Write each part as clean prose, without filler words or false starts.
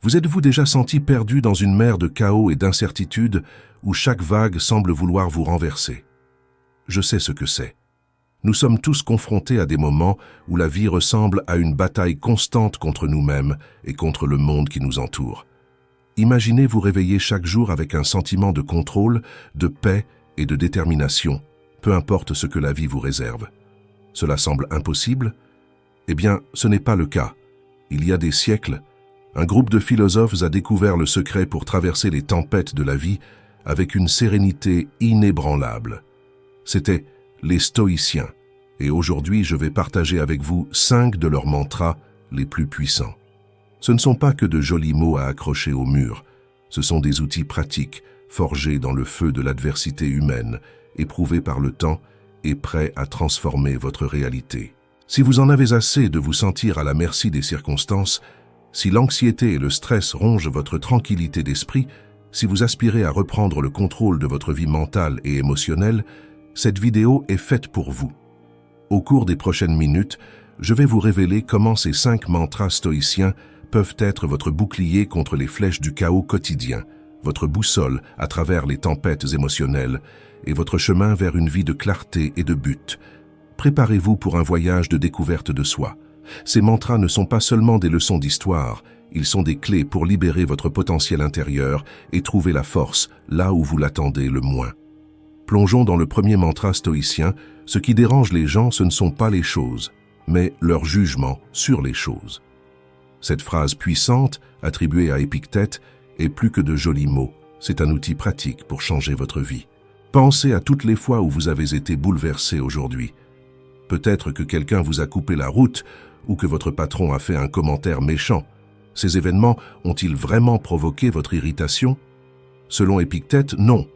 Vous êtes-vous déjà senti perdu dans une mer de chaos et d'incertitude où chaque vague semble vouloir vous renverser? Je sais ce que c'est. Nous sommes tous confrontés à des moments où la vie ressemble à une bataille constante contre nous-mêmes et contre le monde qui nous entoure. Imaginez vous réveiller chaque jour avec un sentiment de contrôle, de paix et de détermination, peu importe ce que la vie vous réserve. Cela semble impossible? Eh bien, ce n'est pas le cas. Il y a des siècles, un groupe de philosophes a découvert le secret pour traverser les tempêtes de la vie avec une sérénité inébranlable. C'étaient les stoïciens, et aujourd'hui je vais partager avec vous 5 de leurs mantras les plus puissants. Ce ne sont pas que de jolis mots à accrocher au mur, ce sont des outils pratiques, forgés dans le feu de l'adversité humaine, éprouvés par le temps et prêts à transformer votre réalité. Si vous en avez assez de vous sentir à la merci des circonstances, si l'anxiété et le stress rongent votre tranquillité d'esprit, si vous aspirez à reprendre le contrôle de votre vie mentale et émotionnelle, cette vidéo est faite pour vous. Au cours des prochaines minutes, je vais vous révéler comment ces 5 mantras stoïciens peuvent être votre bouclier contre les flèches du chaos quotidien, votre boussole à travers les tempêtes émotionnelles et votre chemin vers une vie de clarté et de but. Préparez-vous pour un voyage de découverte de soi. Ces mantras ne sont pas seulement des leçons d'histoire, ils sont des clés pour libérer votre potentiel intérieur et trouver la force là où vous l'attendez le moins. Plongeons dans le premier mantra stoïcien. Ce qui dérange les gens, ce ne sont pas les choses, mais leur jugement sur les choses. Cette phrase puissante, attribuée à Épictète, est plus que de jolis mots. C'est un outil pratique pour changer votre vie. Pensez à toutes les fois où vous avez été bouleversé aujourd'hui. Peut-être que quelqu'un vous a coupé la route ou que votre patron a fait un commentaire méchant. Ces événements ont-ils vraiment provoqué votre irritation? Selon Épictète, non.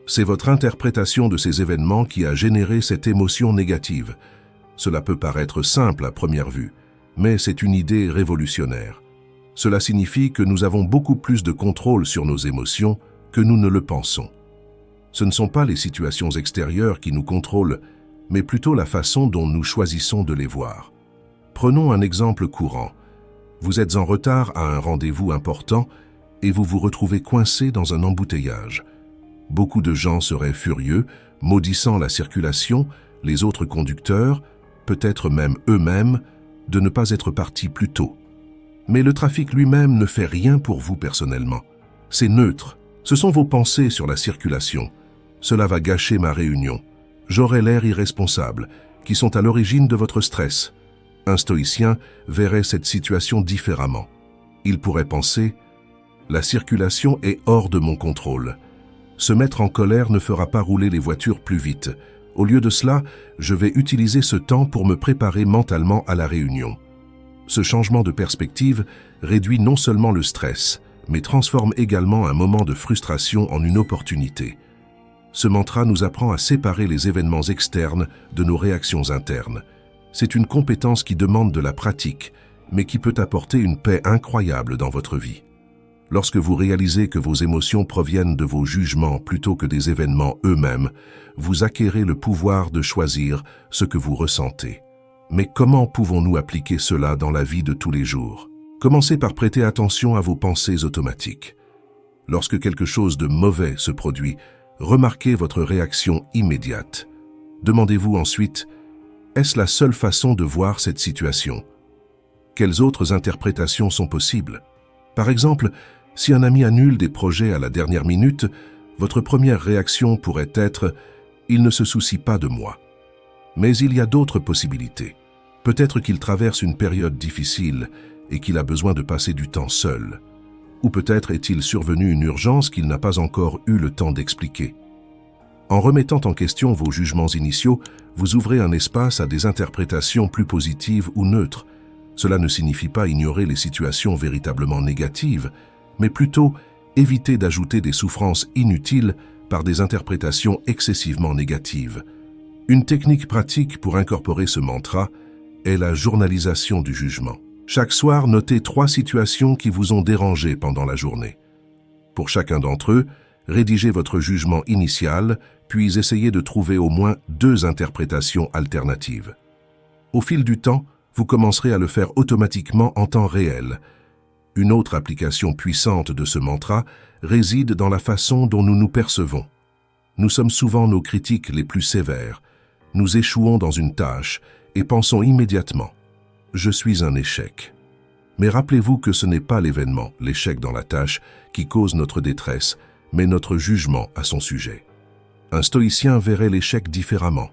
C'est votre interprétation de ces événements qui a généré cette émotion négative. Cela peut paraître simple à première vue, mais c'est une idée révolutionnaire. Cela signifie que nous avons beaucoup plus de contrôle sur nos émotions que nous ne le pensons. Ce ne sont pas les situations extérieures qui nous contrôlent, mais plutôt la façon dont nous choisissons de les voir. Prenons un exemple courant. Vous êtes en retard à un rendez-vous important et vous vous retrouvez coincé dans un embouteillage. Beaucoup de gens seraient furieux, maudissant la circulation, les autres conducteurs, peut-être même eux-mêmes, de ne pas être partis plus tôt. Mais le trafic lui-même ne fait rien pour vous personnellement. C'est neutre. Ce sont vos pensées sur la circulation. Cela va gâcher ma réunion. J'aurai l'air irresponsable, qui sont à l'origine de votre stress. Un stoïcien verrait cette situation différemment. Il pourrait penser « La circulation est hors de mon contrôle. Se mettre en colère ne fera pas rouler les voitures plus vite. Au lieu de cela, je vais utiliser ce temps pour me préparer mentalement à la réunion. » Ce changement de perspective réduit non seulement le stress, mais transforme également un moment de frustration en une opportunité. Ce mantra nous apprend à séparer les événements externes de nos réactions internes. C'est une compétence qui demande de la pratique, mais qui peut apporter une paix incroyable dans votre vie. Lorsque vous réalisez que vos émotions proviennent de vos jugements plutôt que des événements eux-mêmes, vous acquérez le pouvoir de choisir ce que vous ressentez. Mais comment pouvons-nous appliquer cela dans la vie de tous les jours? Commencez par prêter attention à vos pensées automatiques. Lorsque quelque chose de mauvais se produit, remarquez votre réaction immédiate. Demandez-vous ensuite, est-ce la seule façon de voir cette situation? Quelles autres interprétations sont possibles? Par exemple, si un ami annule des projets à la dernière minute, votre première réaction pourrait être « Il ne se soucie pas de moi ». Mais il y a d'autres possibilités. Peut-être qu'il traverse une période difficile et qu'il a besoin de passer du temps seul. Ou peut-être est-il survenu une urgence qu'il n'a pas encore eu le temps d'expliquer. En remettant en question vos jugements initiaux, vous ouvrez un espace à des interprétations plus positives ou neutres. Cela ne signifie pas ignorer les situations véritablement négatives, mais plutôt éviter d'ajouter des souffrances inutiles par des interprétations excessivement négatives. Une technique pratique pour incorporer ce mantra est la journalisation du jugement. Chaque soir, notez 3 situations qui vous ont dérangé pendant la journée. Pour chacun d'entre eux, rédigez votre jugement initial, puis essayez de trouver au moins 2 interprétations alternatives. Au fil du temps, vous commencerez à le faire automatiquement en temps réel. Une autre application puissante de ce mantra réside dans la façon dont nous nous percevons. Nous sommes souvent nos critiques les plus sévères. Nous échouons dans une tâche et pensons immédiatement « je suis un échec ». Mais rappelez-vous que ce n'est pas l'événement, l'échec dans la tâche, qui cause notre détresse, mais notre jugement à son sujet. Un stoïcien verrait l'échec différemment.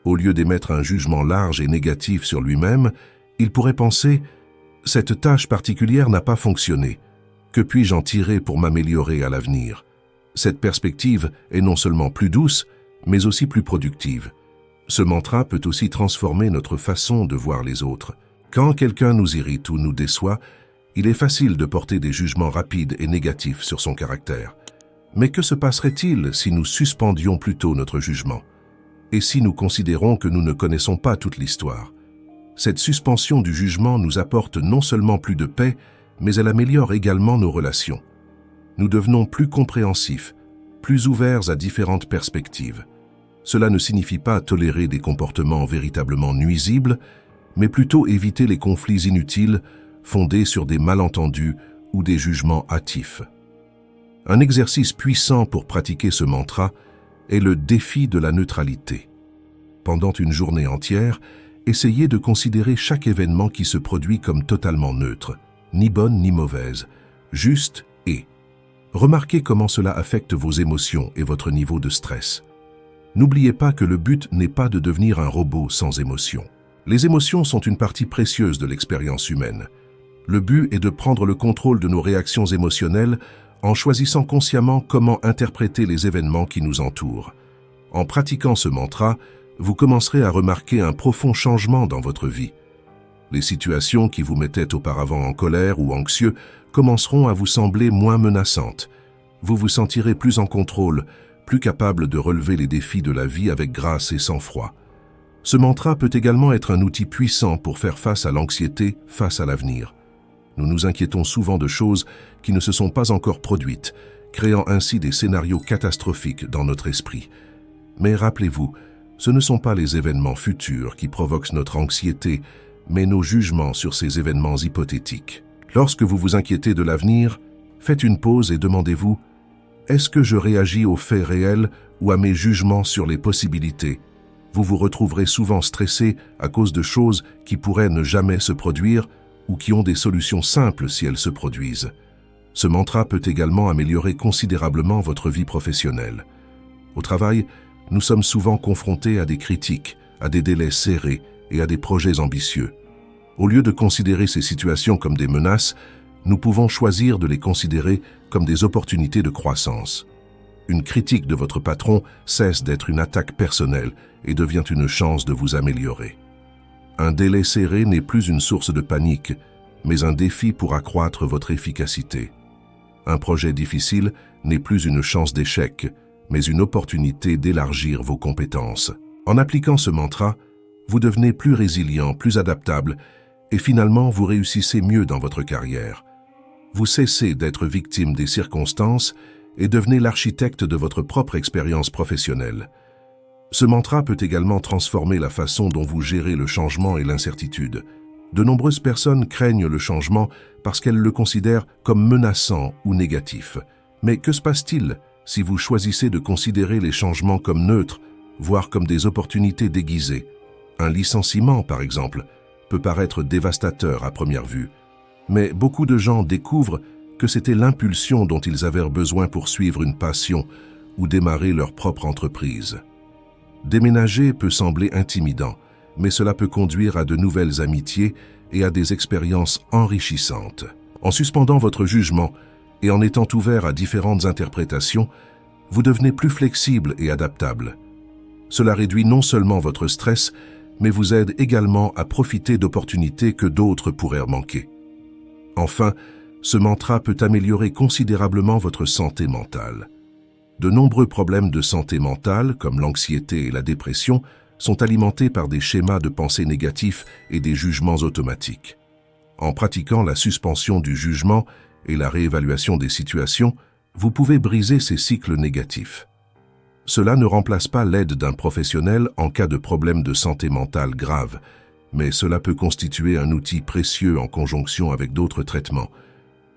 Au lieu d'émettre un jugement large et négatif sur lui-même, il pourrait penser « cette tâche particulière n'a pas fonctionné. Que puis-je en tirer pour m'améliorer à l'avenir ?» Cette perspective est non seulement plus douce, mais aussi plus productive. Ce mantra peut aussi transformer notre façon de voir les autres. Quand quelqu'un nous irrite ou nous déçoit, il est facile de porter des jugements rapides et négatifs sur son caractère. Mais que se passerait-il si nous suspendions plutôt notre jugement? Et si nous considérons que nous ne connaissons pas toute l'histoire? Cette suspension du jugement nous apporte non seulement plus de paix, mais elle améliore également nos relations. Nous devenons plus compréhensifs, plus ouverts à différentes perspectives. Cela ne signifie pas tolérer des comportements véritablement nuisibles, mais plutôt éviter les conflits inutiles fondés sur des malentendus ou des jugements hâtifs. Un exercice puissant pour pratiquer ce mantra est le défi de la neutralité. Pendant une journée entière, essayez de considérer chaque événement qui se produit comme totalement neutre, ni bonne ni mauvaise, juste et. Remarquez comment cela affecte vos émotions et votre niveau de stress. N'oubliez pas que le but n'est pas de devenir un robot sans émotion. Les émotions sont une partie précieuse de l'expérience humaine. Le but est de prendre le contrôle de nos réactions émotionnelles en choisissant consciemment comment interpréter les événements qui nous entourent. En pratiquant ce mantra, vous commencerez à remarquer un profond changement dans votre vie. Les situations qui vous mettaient auparavant en colère ou anxieux commenceront à vous sembler moins menaçantes. Vous vous sentirez plus en contrôle, plus capable de relever les défis de la vie avec grâce et sang-froid. Ce mantra peut également être un outil puissant pour faire face à l'anxiété face à l'avenir. Nous nous inquiétons souvent de choses qui ne se sont pas encore produites, créant ainsi des scénarios catastrophiques dans notre esprit. Mais rappelez-vous, ce ne sont pas les événements futurs qui provoquent notre anxiété, mais nos jugements sur ces événements hypothétiques. Lorsque vous vous inquiétez de l'avenir, faites une pause et demandez-vous « Est-ce que je réagis aux faits réels ou à mes jugements sur les possibilités ?» Vous vous retrouverez souvent stressé à cause de choses qui pourraient ne jamais se produire ou qui ont des solutions simples si elles se produisent. Ce mantra peut également améliorer considérablement votre vie professionnelle. Au travail, nous sommes souvent confrontés à des critiques, à des délais serrés et à des projets ambitieux. Au lieu de considérer ces situations comme des menaces, nous pouvons choisir de les considérer comme des opportunités de croissance. Une critique de votre patron cesse d'être une attaque personnelle et devient une chance de vous améliorer. Un délai serré n'est plus une source de panique, mais un défi pour accroître votre efficacité. Un projet difficile n'est plus une chance d'échec, mais une opportunité d'élargir vos compétences. En appliquant ce mantra, vous devenez plus résilient, plus adaptable, et finalement vous réussissez mieux dans votre carrière. Vous cessez d'être victime des circonstances et devenez l'architecte de votre propre expérience professionnelle. Ce mantra peut également transformer la façon dont vous gérez le changement et l'incertitude. De nombreuses personnes craignent le changement parce qu'elles le considèrent comme menaçant ou négatif. Mais que se passe-t-il si vous choisissez de considérer les changements comme neutres, voire comme des opportunités déguisées? Un licenciement, par exemple, peut paraître dévastateur à première vue. Mais beaucoup de gens découvrent que c'était l'impulsion dont ils avaient besoin pour suivre une passion ou démarrer leur propre entreprise. Déménager peut sembler intimidant, mais cela peut conduire à de nouvelles amitiés et à des expériences enrichissantes. En suspendant votre jugement et en étant ouvert à différentes interprétations, vous devenez plus flexible et adaptable. Cela réduit non seulement votre stress, mais vous aide également à profiter d'opportunités que d'autres pourraient manquer. Enfin, ce mantra peut améliorer considérablement votre santé mentale. De nombreux problèmes de santé mentale, comme l'anxiété et la dépression, sont alimentés par des schémas de pensée négatifs et des jugements automatiques. En pratiquant la suspension du jugement et la réévaluation des situations, vous pouvez briser ces cycles négatifs. Cela ne remplace pas l'aide d'un professionnel en cas de problème de santé mentale grave, mais cela peut constituer un outil précieux en conjonction avec d'autres traitements.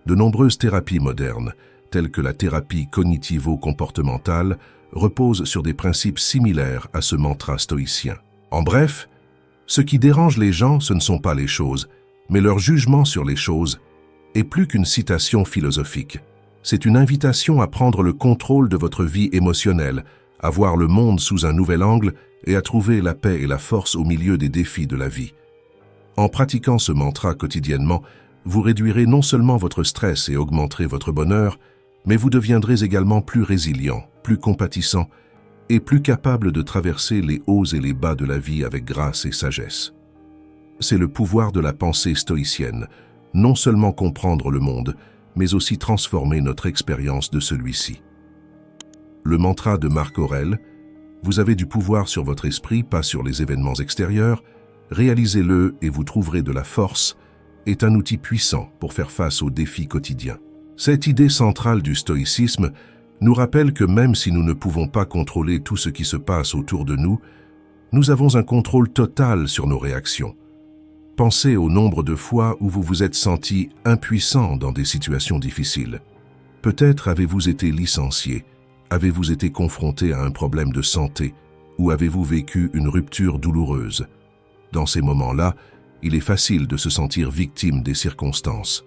De nombreuses thérapies modernes, telles que la thérapie cognitivo-comportementale, reposent sur des principes similaires à ce mantra stoïcien. En bref, ce qui dérange les gens, ce ne sont pas les choses, mais leur jugement sur les choses, et plus qu'une citation philosophique. C'est une invitation à prendre le contrôle de votre vie émotionnelle, à voir le monde sous un nouvel angle et à trouver la paix et la force au milieu des défis de la vie. En pratiquant ce mantra quotidiennement, vous réduirez non seulement votre stress et augmenterez votre bonheur, mais vous deviendrez également plus résilient, plus compatissant et plus capable de traverser les hauts et les bas de la vie avec grâce et sagesse. C'est le pouvoir de la pensée stoïcienne, non seulement comprendre le monde, mais aussi transformer notre expérience de celui-ci. Le mantra de Marc Aurèle, « Vous avez du pouvoir sur votre esprit, pas sur les événements extérieurs, réalisez-le et vous trouverez de la force », est un outil puissant pour faire face aux défis quotidiens. Cette idée centrale du stoïcisme nous rappelle que même si nous ne pouvons pas contrôler tout ce qui se passe autour de nous, nous avons un contrôle total sur nos réactions. Pensez au nombre de fois où vous vous êtes senti impuissant dans des situations difficiles. Peut-être avez-vous été licencié, avez-vous été confronté à un problème de santé ou avez-vous vécu une rupture douloureuse. Dans ces moments-là, il est facile de se sentir victime des circonstances.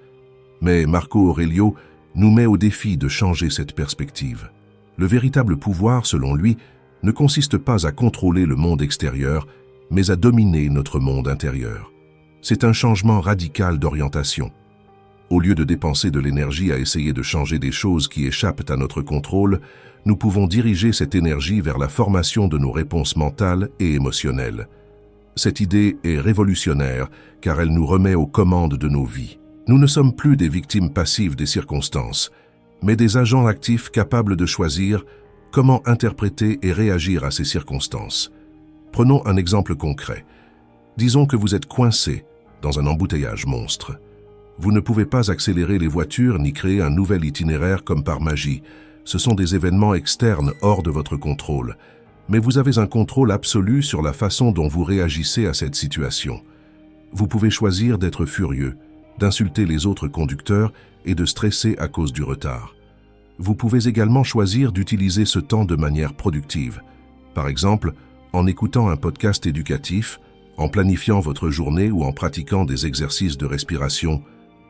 Mais Marco Aurelio nous met au défi de changer cette perspective. Le véritable pouvoir, selon lui, ne consiste pas à contrôler le monde extérieur, mais à dominer notre monde intérieur. C'est un changement radical d'orientation. Au lieu de dépenser de l'énergie à essayer de changer des choses qui échappent à notre contrôle, nous pouvons diriger cette énergie vers la formation de nos réponses mentales et émotionnelles. Cette idée est révolutionnaire car elle nous remet aux commandes de nos vies. Nous ne sommes plus des victimes passives des circonstances, mais des agents actifs capables de choisir comment interpréter et réagir à ces circonstances. Prenons un exemple concret. Disons que vous êtes coincé dans un embouteillage monstre. Vous ne pouvez pas accélérer les voitures ni créer un nouvel itinéraire comme par magie. Ce sont des événements externes hors de votre contrôle. Mais vous avez un contrôle absolu sur la façon dont vous réagissez à cette situation. Vous pouvez choisir d'être furieux, d'insulter les autres conducteurs et de stresser à cause du retard. Vous pouvez également choisir d'utiliser ce temps de manière productive. Par exemple, en écoutant un podcast éducatif, en planifiant votre journée ou en pratiquant des exercices de respiration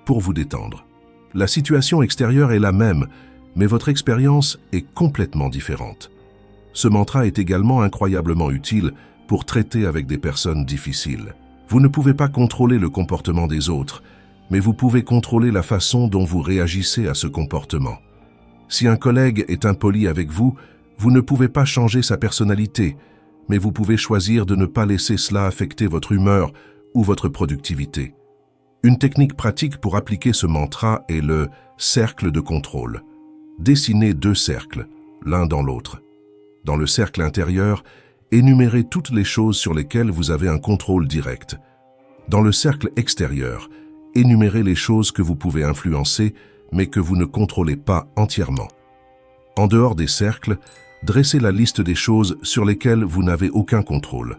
pour vous détendre. La situation extérieure est la même, mais votre expérience est complètement différente. Ce mantra est également incroyablement utile pour traiter avec des personnes difficiles. Vous ne pouvez pas contrôler le comportement des autres, mais vous pouvez contrôler la façon dont vous réagissez à ce comportement. Si un collègue est impoli avec vous, vous ne pouvez pas changer sa personnalité, mais vous pouvez choisir de ne pas laisser cela affecter votre humeur ou votre productivité. Une technique pratique pour appliquer ce mantra est le cercle de contrôle. Dessinez 2 cercles, l'un dans l'autre. Dans le cercle intérieur, énumérez toutes les choses sur lesquelles vous avez un contrôle direct. Dans le cercle extérieur, énumérez les choses que vous pouvez influencer, mais que vous ne contrôlez pas entièrement. En dehors des cercles, dressez la liste des choses sur lesquelles vous n'avez aucun contrôle.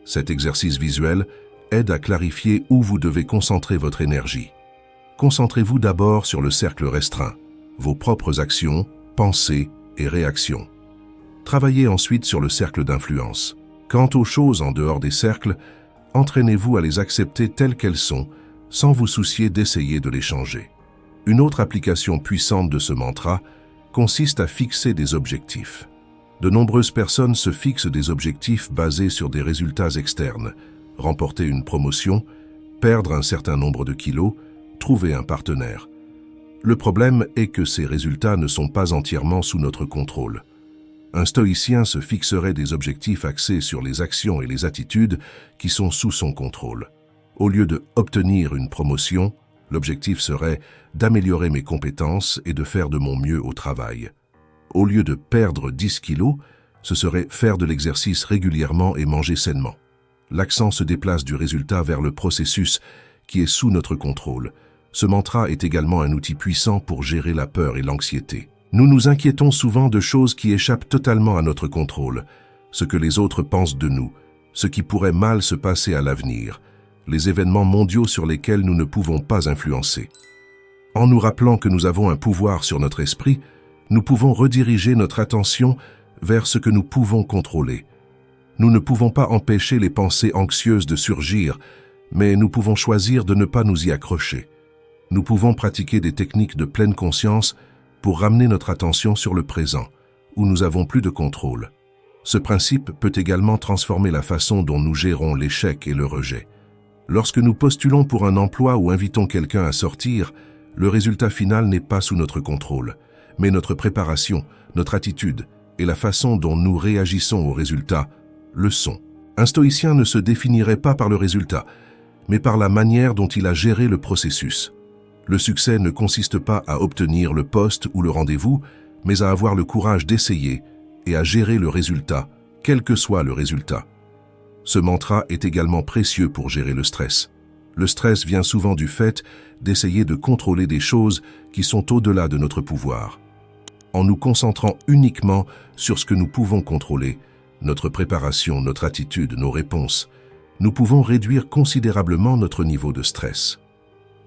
Cet exercice visuel aide à clarifier où vous devez concentrer votre énergie. Concentrez-vous d'abord sur le cercle restreint, vos propres actions, pensées et réactions. Travaillez ensuite sur le cercle d'influence. Quant aux choses en dehors des cercles, entraînez-vous à les accepter telles qu'elles sont, sans vous soucier d'essayer de les changer. Une autre application puissante de ce mantra consiste à fixer des objectifs. De nombreuses personnes se fixent des objectifs basés sur des résultats externes, remporter une promotion, perdre un certain nombre de kilos, trouver un partenaire. Le problème est que ces résultats ne sont pas entièrement sous notre contrôle. Un stoïcien se fixerait des objectifs axés sur les actions et les attitudes qui sont sous son contrôle. Au lieu de obtenir une promotion, l'objectif serait d'améliorer mes compétences et de faire de mon mieux au travail. Au lieu de perdre 10 kilos, ce serait faire de l'exercice régulièrement et manger sainement. L'accent se déplace du résultat vers le processus qui est sous notre contrôle. Ce mantra est également un outil puissant pour gérer la peur et l'anxiété. Nous nous inquiétons souvent de choses qui échappent totalement à notre contrôle, ce que les autres pensent de nous, ce qui pourrait mal se passer à l'avenir, les événements mondiaux sur lesquels nous ne pouvons pas influencer. En nous rappelant que nous avons un pouvoir sur notre esprit, nous pouvons rediriger notre attention vers ce que nous pouvons contrôler. Nous ne pouvons pas empêcher les pensées anxieuses de surgir, mais nous pouvons choisir de ne pas nous y accrocher. Nous pouvons pratiquer des techniques de pleine conscience pour ramener notre attention sur le présent, où nous avons plus de contrôle. Ce principe peut également transformer la façon dont nous gérons l'échec et le rejet. Lorsque nous postulons pour un emploi ou invitons quelqu'un à sortir, le résultat final n'est pas sous notre contrôle, mais notre préparation, notre attitude et la façon dont nous réagissons au résultat le sont. Un stoïcien ne se définirait pas par le résultat, mais par la manière dont il a géré le processus. Le succès ne consiste pas à obtenir le poste ou le rendez-vous, mais à avoir le courage d'essayer et à gérer le résultat, quel que soit le résultat. Ce mantra est également précieux pour gérer le stress. Le stress vient souvent du fait d'essayer de contrôler des choses qui sont au-delà de notre pouvoir. En nous concentrant uniquement sur ce que nous pouvons contrôler, notre préparation, notre attitude, nos réponses, nous pouvons réduire considérablement notre niveau de stress.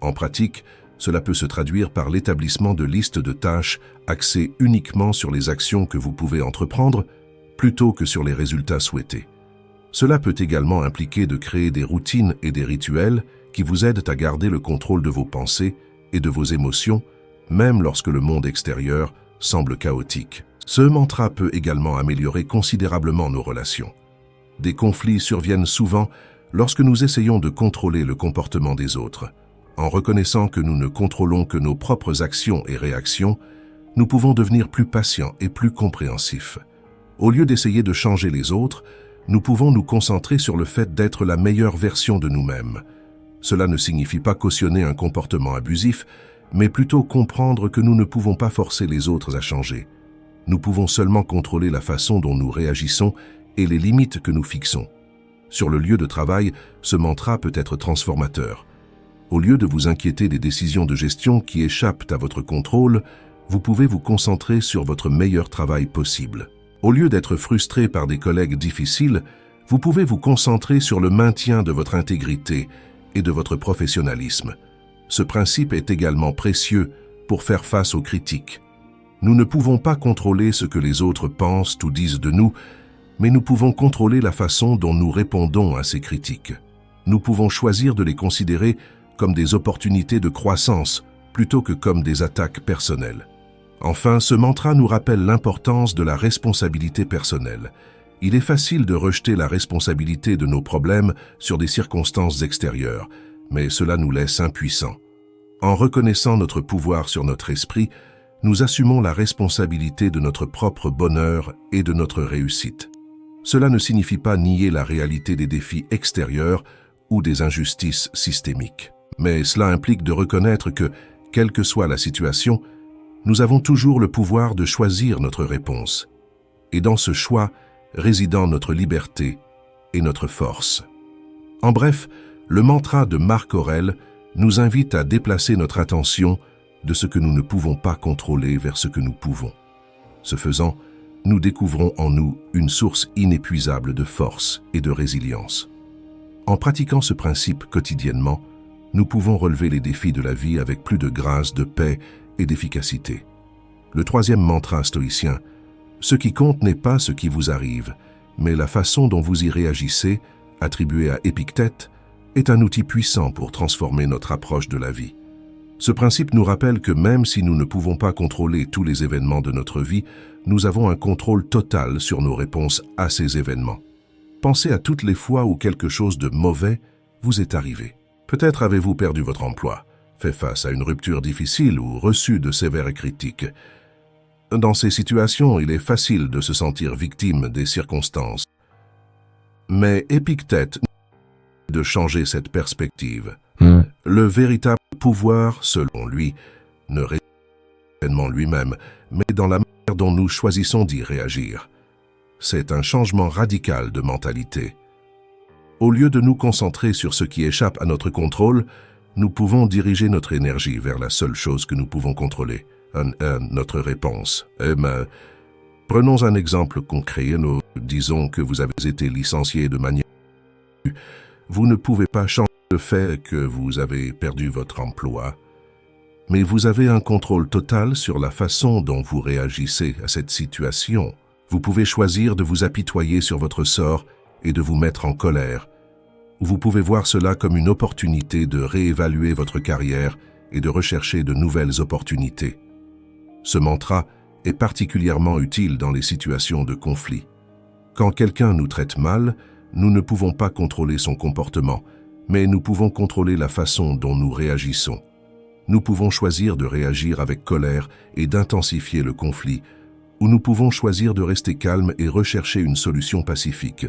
En pratique, cela peut se traduire par l'établissement de listes de tâches axées uniquement sur les actions que vous pouvez entreprendre, plutôt que sur les résultats souhaités. Cela peut également impliquer de créer des routines et des rituels qui vous aident à garder le contrôle de vos pensées et de vos émotions, même lorsque le monde extérieur semble chaotique. Ce mantra peut également améliorer considérablement nos relations. Des conflits surviennent souvent lorsque nous essayons de contrôler le comportement des autres. En reconnaissant que nous ne contrôlons que nos propres actions et réactions, nous pouvons devenir plus patients et plus compréhensifs. Au lieu d'essayer de changer les autres, nous pouvons nous concentrer sur le fait d'être la meilleure version de nous-mêmes. Cela ne signifie pas cautionner un comportement abusif, mais plutôt comprendre que nous ne pouvons pas forcer les autres à changer. Nous pouvons seulement contrôler la façon dont nous réagissons et les limites que nous fixons. Sur le lieu de travail, ce mantra peut être transformateur. Au lieu de vous inquiéter des décisions de gestion qui échappent à votre contrôle, vous pouvez vous concentrer sur votre meilleur travail possible. Au lieu d'être frustré par des collègues difficiles, vous pouvez vous concentrer sur le maintien de votre intégrité et de votre professionnalisme. Ce principe est également précieux pour faire face aux critiques. Nous ne pouvons pas contrôler ce que les autres pensent ou disent de nous, mais nous pouvons contrôler la façon dont nous répondons à ces critiques. Nous pouvons choisir de les considérer comme des opportunités de croissance plutôt que comme des attaques personnelles. Enfin, ce mantra nous rappelle l'importance de la responsabilité personnelle. Il est facile de rejeter la responsabilité de nos problèmes sur des circonstances extérieures, mais cela nous laisse impuissants. En reconnaissant notre pouvoir sur notre esprit, nous assumons la responsabilité de notre propre bonheur et de notre réussite. Cela ne signifie pas nier la réalité des défis extérieurs ou des injustices systémiques. Mais cela implique de reconnaître que, quelle que soit la situation, nous avons toujours le pouvoir de choisir notre réponse. Et dans ce choix résident notre liberté et notre force. En bref, le mantra de Marc Aurèle nous invite à déplacer notre attention de ce que nous ne pouvons pas contrôler vers ce que nous pouvons. Ce faisant, nous découvrons en nous une source inépuisable de force et de résilience. En pratiquant ce principe quotidiennement, nous pouvons relever les défis de la vie avec plus de grâce, de paix et d'efficacité. Le troisième mantra stoïcien, ce qui compte n'est pas ce qui vous arrive, mais la façon dont vous y réagissez, attribué à Épictète, est un outil puissant pour transformer notre approche de la vie. Ce principe nous rappelle que même si nous ne pouvons pas contrôler tous les événements de notre vie, nous avons un contrôle total sur nos réponses à ces événements. Pensez à toutes les fois où quelque chose de mauvais vous est arrivé. Peut-être avez-vous perdu votre emploi, fait face à une rupture difficile ou reçu de sévères critiques. Dans ces situations, il est facile de se sentir victime des circonstances. Mais Épictète de changer cette perspective. Le véritable pouvoir, selon lui, ne réside pas en lui-même, mais dans la manière dont nous choisissons d'y réagir. C'est un changement radical de mentalité. Au lieu de nous concentrer sur ce qui échappe à notre contrôle, nous pouvons diriger notre énergie vers la seule chose que nous pouvons contrôler, notre réponse. Prenons un exemple concret. Nous disons que vous avez été licencié de manière... Vous ne pouvez pas changer le fait que vous avez perdu votre emploi, mais vous avez un contrôle total sur la façon dont vous réagissez à cette situation. Vous pouvez choisir de vous apitoyer sur votre sort et de vous mettre en colère. Vous pouvez voir cela comme une opportunité de réévaluer votre carrière et de rechercher de nouvelles opportunités. Ce mantra est particulièrement utile dans les situations de conflit. Quand quelqu'un nous traite mal, nous ne pouvons pas contrôler son comportement, mais nous pouvons contrôler la façon dont nous réagissons. Nous pouvons choisir de réagir avec colère et d'intensifier le conflit, ou nous pouvons choisir de rester calme et rechercher une solution pacifique.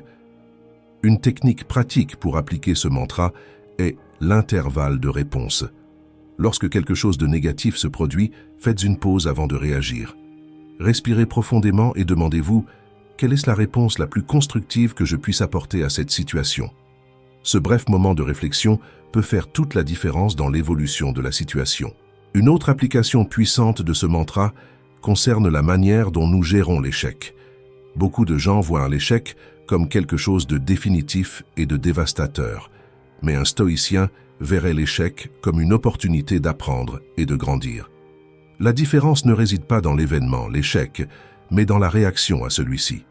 Une technique pratique pour appliquer ce mantra est l'intervalle de réponse. Lorsque quelque chose de négatif se produit, faites une pause avant de réagir. Respirez profondément et demandez-vous « Quelle est la réponse la plus constructive que je puisse apporter à cette situation ?» Ce bref moment de réflexion peut faire toute la différence dans l'évolution de la situation. Une autre application puissante de ce mantra concerne la manière dont nous gérons l'échec. Beaucoup de gens voient l'échec comme quelque chose de définitif et de dévastateur, mais un stoïcien verrait l'échec comme une opportunité d'apprendre et de grandir. La différence ne réside pas dans l'événement, l'échec, mais dans la réaction à celui-ci.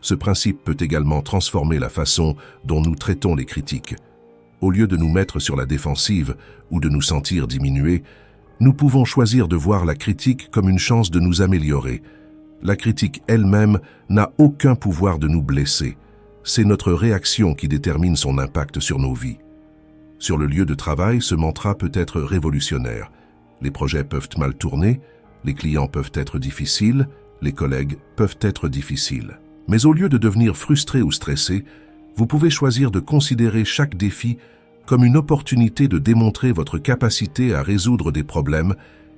Ce principe peut également transformer la façon dont nous traitons les critiques. Au lieu de nous mettre sur la défensive ou de nous sentir diminués, nous pouvons choisir de voir la critique comme une chance de nous améliorer. La critique elle-même n'a aucun pouvoir de nous blesser. C'est notre réaction qui détermine son impact sur nos vies. Sur le lieu de travail, ce mantra peut être révolutionnaire. Les projets peuvent mal tourner, les clients peuvent être difficiles, les collègues peuvent être difficiles. Mais au lieu de devenir frustré ou stressé, vous pouvez choisir de considérer chaque défi comme une opportunité de démontrer votre capacité à résoudre des problèmes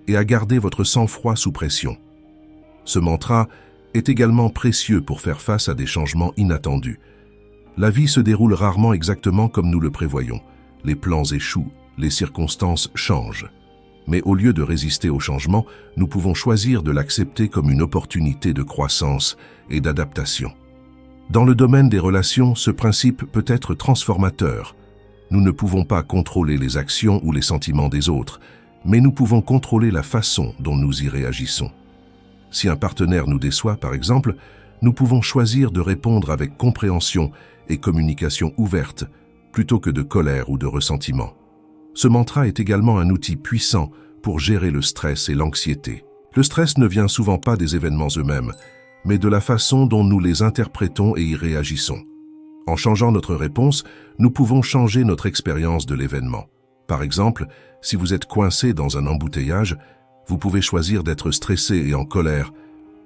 et à garder votre sang-froid sous pression. Ce mantra est également précieux pour faire face à des changements inattendus. La vie se déroule rarement exactement comme nous le prévoyons. Les plans échouent, les circonstances changent. Mais au lieu de résister au changement, nous pouvons choisir de l'accepter comme une opportunité de croissance et d'adaptation. Dans le domaine des relations, ce principe peut être transformateur. Nous ne pouvons pas contrôler les actions ou les sentiments des autres, mais nous pouvons contrôler la façon dont nous y réagissons. Si un partenaire nous déçoit, par exemple, nous pouvons choisir de répondre avec compréhension et communication ouverte, plutôt que de colère ou de ressentiment. Ce mantra est également un outil puissant pour gérer le stress et l'anxiété. Le stress ne vient souvent pas des événements eux-mêmes, mais de la façon dont nous les interprétons et y réagissons. En changeant notre réponse, nous pouvons changer notre expérience de l'événement. Par exemple, si vous êtes coincé dans un embouteillage, vous pouvez choisir d'être stressé et en colère,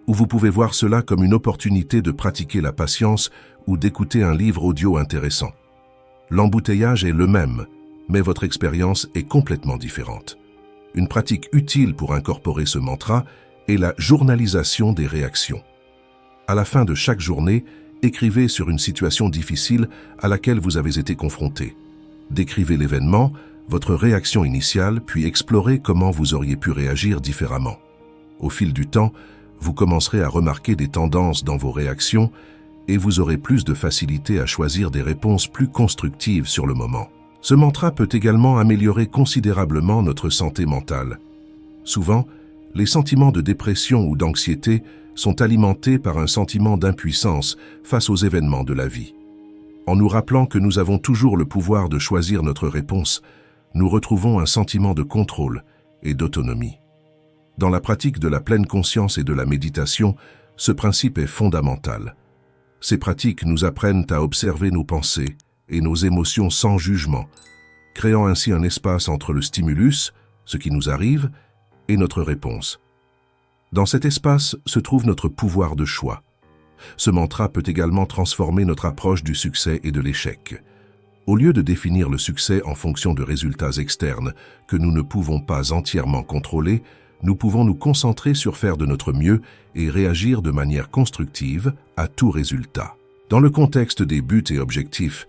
ou vous pouvez voir cela comme une opportunité de pratiquer la patience ou d'écouter un livre audio intéressant. L'embouteillage est le même, mais votre expérience est complètement différente. Une pratique utile pour incorporer ce mantra est la journalisation des réactions. À la fin de chaque journée, écrivez sur une situation difficile à laquelle vous avez été confronté. Décrivez l'événement, votre réaction initiale, puis explorez comment vous auriez pu réagir différemment. Au fil du temps, vous commencerez à remarquer des tendances dans vos réactions et vous aurez plus de facilité à choisir des réponses plus constructives sur le moment. Ce mantra peut également améliorer considérablement notre santé mentale. Souvent, les sentiments de dépression ou d'anxiété sont alimentés par un sentiment d'impuissance face aux événements de la vie. En nous rappelant que nous avons toujours le pouvoir de choisir notre réponse, nous retrouvons un sentiment de contrôle et d'autonomie. Dans la pratique de la pleine conscience et de la méditation, ce principe est fondamental. Ces pratiques nous apprennent à observer nos pensées et nos émotions sans jugement, créant ainsi un espace entre le stimulus, ce qui nous arrive, et notre réponse. Dans cet espace se trouve notre pouvoir de choix. Ce mantra peut également transformer notre approche du succès et de l'échec. Au lieu de définir le succès en fonction de résultats externes que nous ne pouvons pas entièrement contrôler, nous pouvons nous concentrer sur faire de notre mieux et réagir de manière constructive à tout résultat. Dans le contexte des buts et objectifs,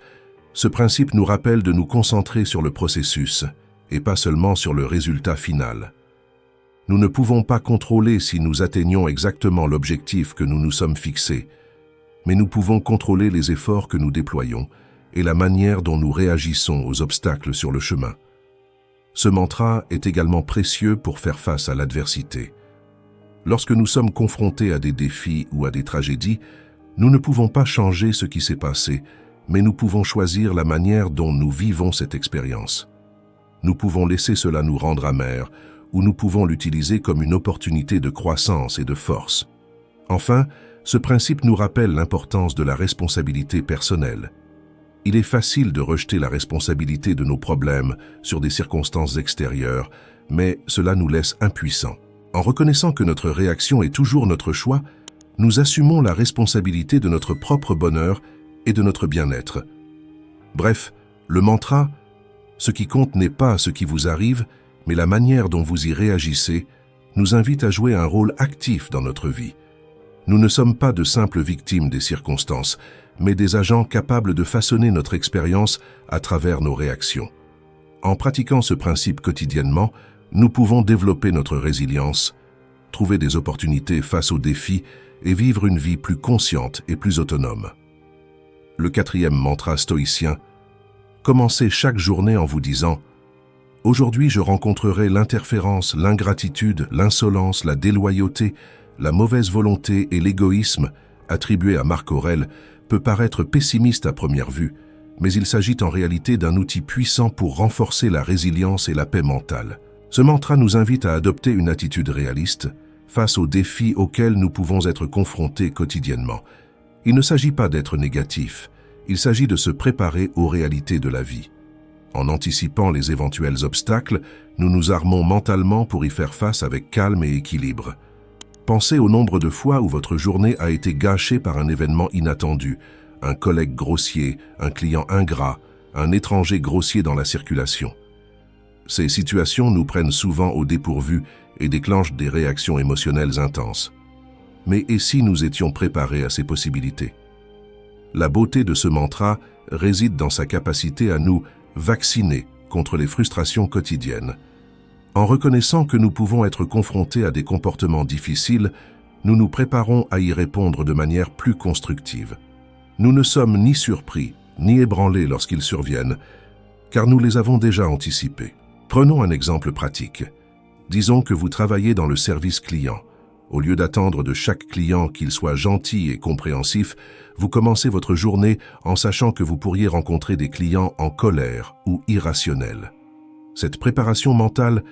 ce principe nous rappelle de nous concentrer sur le processus et pas seulement sur le résultat final. Nous ne pouvons pas contrôler si nous atteignons exactement l'objectif que nous nous sommes fixés, mais nous pouvons contrôler les efforts que nous déployons et la manière dont nous réagissons aux obstacles sur le chemin. Ce mantra est également précieux pour faire face à l'adversité. Lorsque nous sommes confrontés à des défis ou à des tragédies, nous ne pouvons pas changer ce qui s'est passé, mais nous pouvons choisir la manière dont nous vivons cette expérience. Nous pouvons laisser cela nous rendre amers, ou nous pouvons l'utiliser comme une opportunité de croissance et de force. Enfin, ce principe nous rappelle l'importance de la responsabilité personnelle. Il est facile de rejeter la responsabilité de nos problèmes sur des circonstances extérieures, mais cela nous laisse impuissants. En reconnaissant que notre réaction est toujours notre choix, nous assumons la responsabilité de notre propre bonheur et de notre bien-être. Bref, le mantra « Ce qui compte n'est pas ce qui vous arrive, mais la manière dont vous y réagissez » nous invite à jouer un rôle actif dans notre vie. Nous ne sommes pas de simples victimes des circonstances, mais des agents capables de façonner notre expérience à travers nos réactions. En pratiquant ce principe quotidiennement, nous pouvons développer notre résilience, trouver des opportunités face aux défis et vivre une vie plus consciente et plus autonome. Le 4e mantra stoïcien: commencez chaque journée en vous disant « Aujourd'hui, je rencontrerai l'interférence, l'ingratitude, l'insolence, la déloyauté, la mauvaise volonté et l'égoïsme » attribué à Marc Aurèle peut paraître pessimiste à première vue, mais il s'agit en réalité d'un outil puissant pour renforcer la résilience et la paix mentale. Ce mantra nous invite à adopter une attitude réaliste face aux défis auxquels nous pouvons être confrontés quotidiennement. Il ne s'agit pas d'être négatif, il s'agit de se préparer aux réalités de la vie. En anticipant les éventuels obstacles, nous nous armons mentalement pour y faire face avec calme et équilibre. Pensez au nombre de fois où votre journée a été gâchée par un événement inattendu, un collègue grossier, un client ingrat, un étranger grossier dans la circulation. Ces situations nous prennent souvent au dépourvu et déclenchent des réactions émotionnelles intenses. Mais et si nous étions préparés à ces possibilités? La beauté de ce mantra réside dans sa capacité à nous vacciner contre les frustrations quotidiennes. En reconnaissant que nous pouvons être confrontés à des comportements difficiles, nous nous préparons à y répondre de manière plus constructive. Nous ne sommes ni surpris, ni ébranlés lorsqu'ils surviennent, car nous les avons déjà anticipés. Prenons un exemple pratique. Disons que vous travaillez dans le service client. Au lieu d'attendre de chaque client qu'il soit gentil et compréhensif, vous commencez votre journée en sachant que vous pourriez rencontrer des clients en colère ou irrationnels. Cette préparation mentale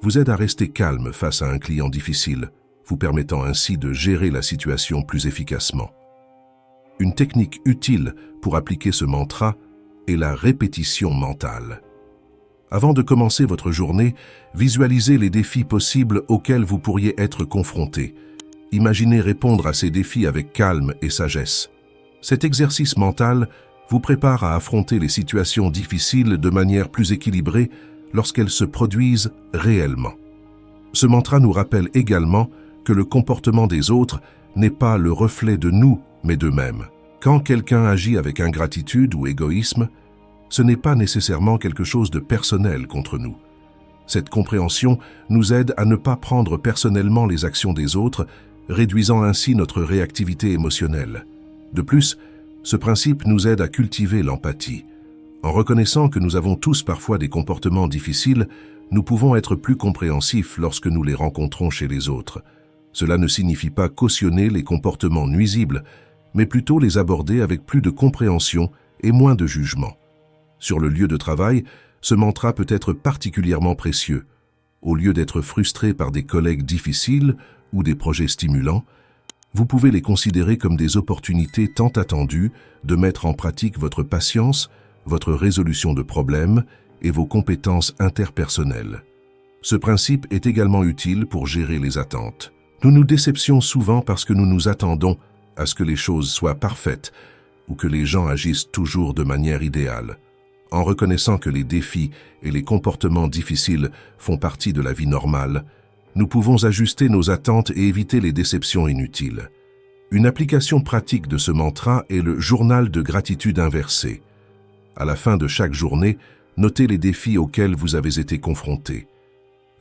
vous aide à rester calme face à un client difficile, vous permettant ainsi de gérer la situation plus efficacement. Une technique utile pour appliquer ce mantra est la répétition mentale. Avant de commencer votre journée, visualisez les défis possibles auxquels vous pourriez être confrontés. Imaginez répondre à ces défis avec calme et sagesse. Cet exercice mental vous prépare à affronter les situations difficiles de manière plus équilibrée lorsqu'elles se produisent réellement. Ce mantra nous rappelle également que le comportement des autres n'est pas le reflet de nous, mais d'eux-mêmes. Quand quelqu'un agit avec ingratitude ou égoïsme, ce n'est pas nécessairement quelque chose de personnel contre nous. Cette compréhension nous aide à ne pas prendre personnellement les actions des autres, réduisant ainsi notre réactivité émotionnelle. De plus, ce principe nous aide à cultiver l'empathie. En reconnaissant que nous avons tous parfois des comportements difficiles, nous pouvons être plus compréhensifs lorsque nous les rencontrons chez les autres. Cela ne signifie pas cautionner les comportements nuisibles, mais plutôt les aborder avec plus de compréhension et moins de jugement. Sur le lieu de travail, ce mantra peut être particulièrement précieux. Au lieu d'être frustré par des collègues difficiles ou des projets stimulants, vous pouvez les considérer comme des opportunités tant attendues de mettre en pratique votre patience, votre résolution de problèmes et vos compétences interpersonnelles. Ce principe est également utile pour gérer les attentes. Nous nous déceptions souvent parce que nous nous attendons à ce que les choses soient parfaites ou que les gens agissent toujours de manière idéale. En reconnaissant que les défis et les comportements difficiles font partie de la vie normale, nous pouvons ajuster nos attentes et éviter les déceptions inutiles. Une application pratique de ce mantra est le journal de gratitude inversé. À la fin de chaque journée, notez les défis auxquels vous avez été confrontés.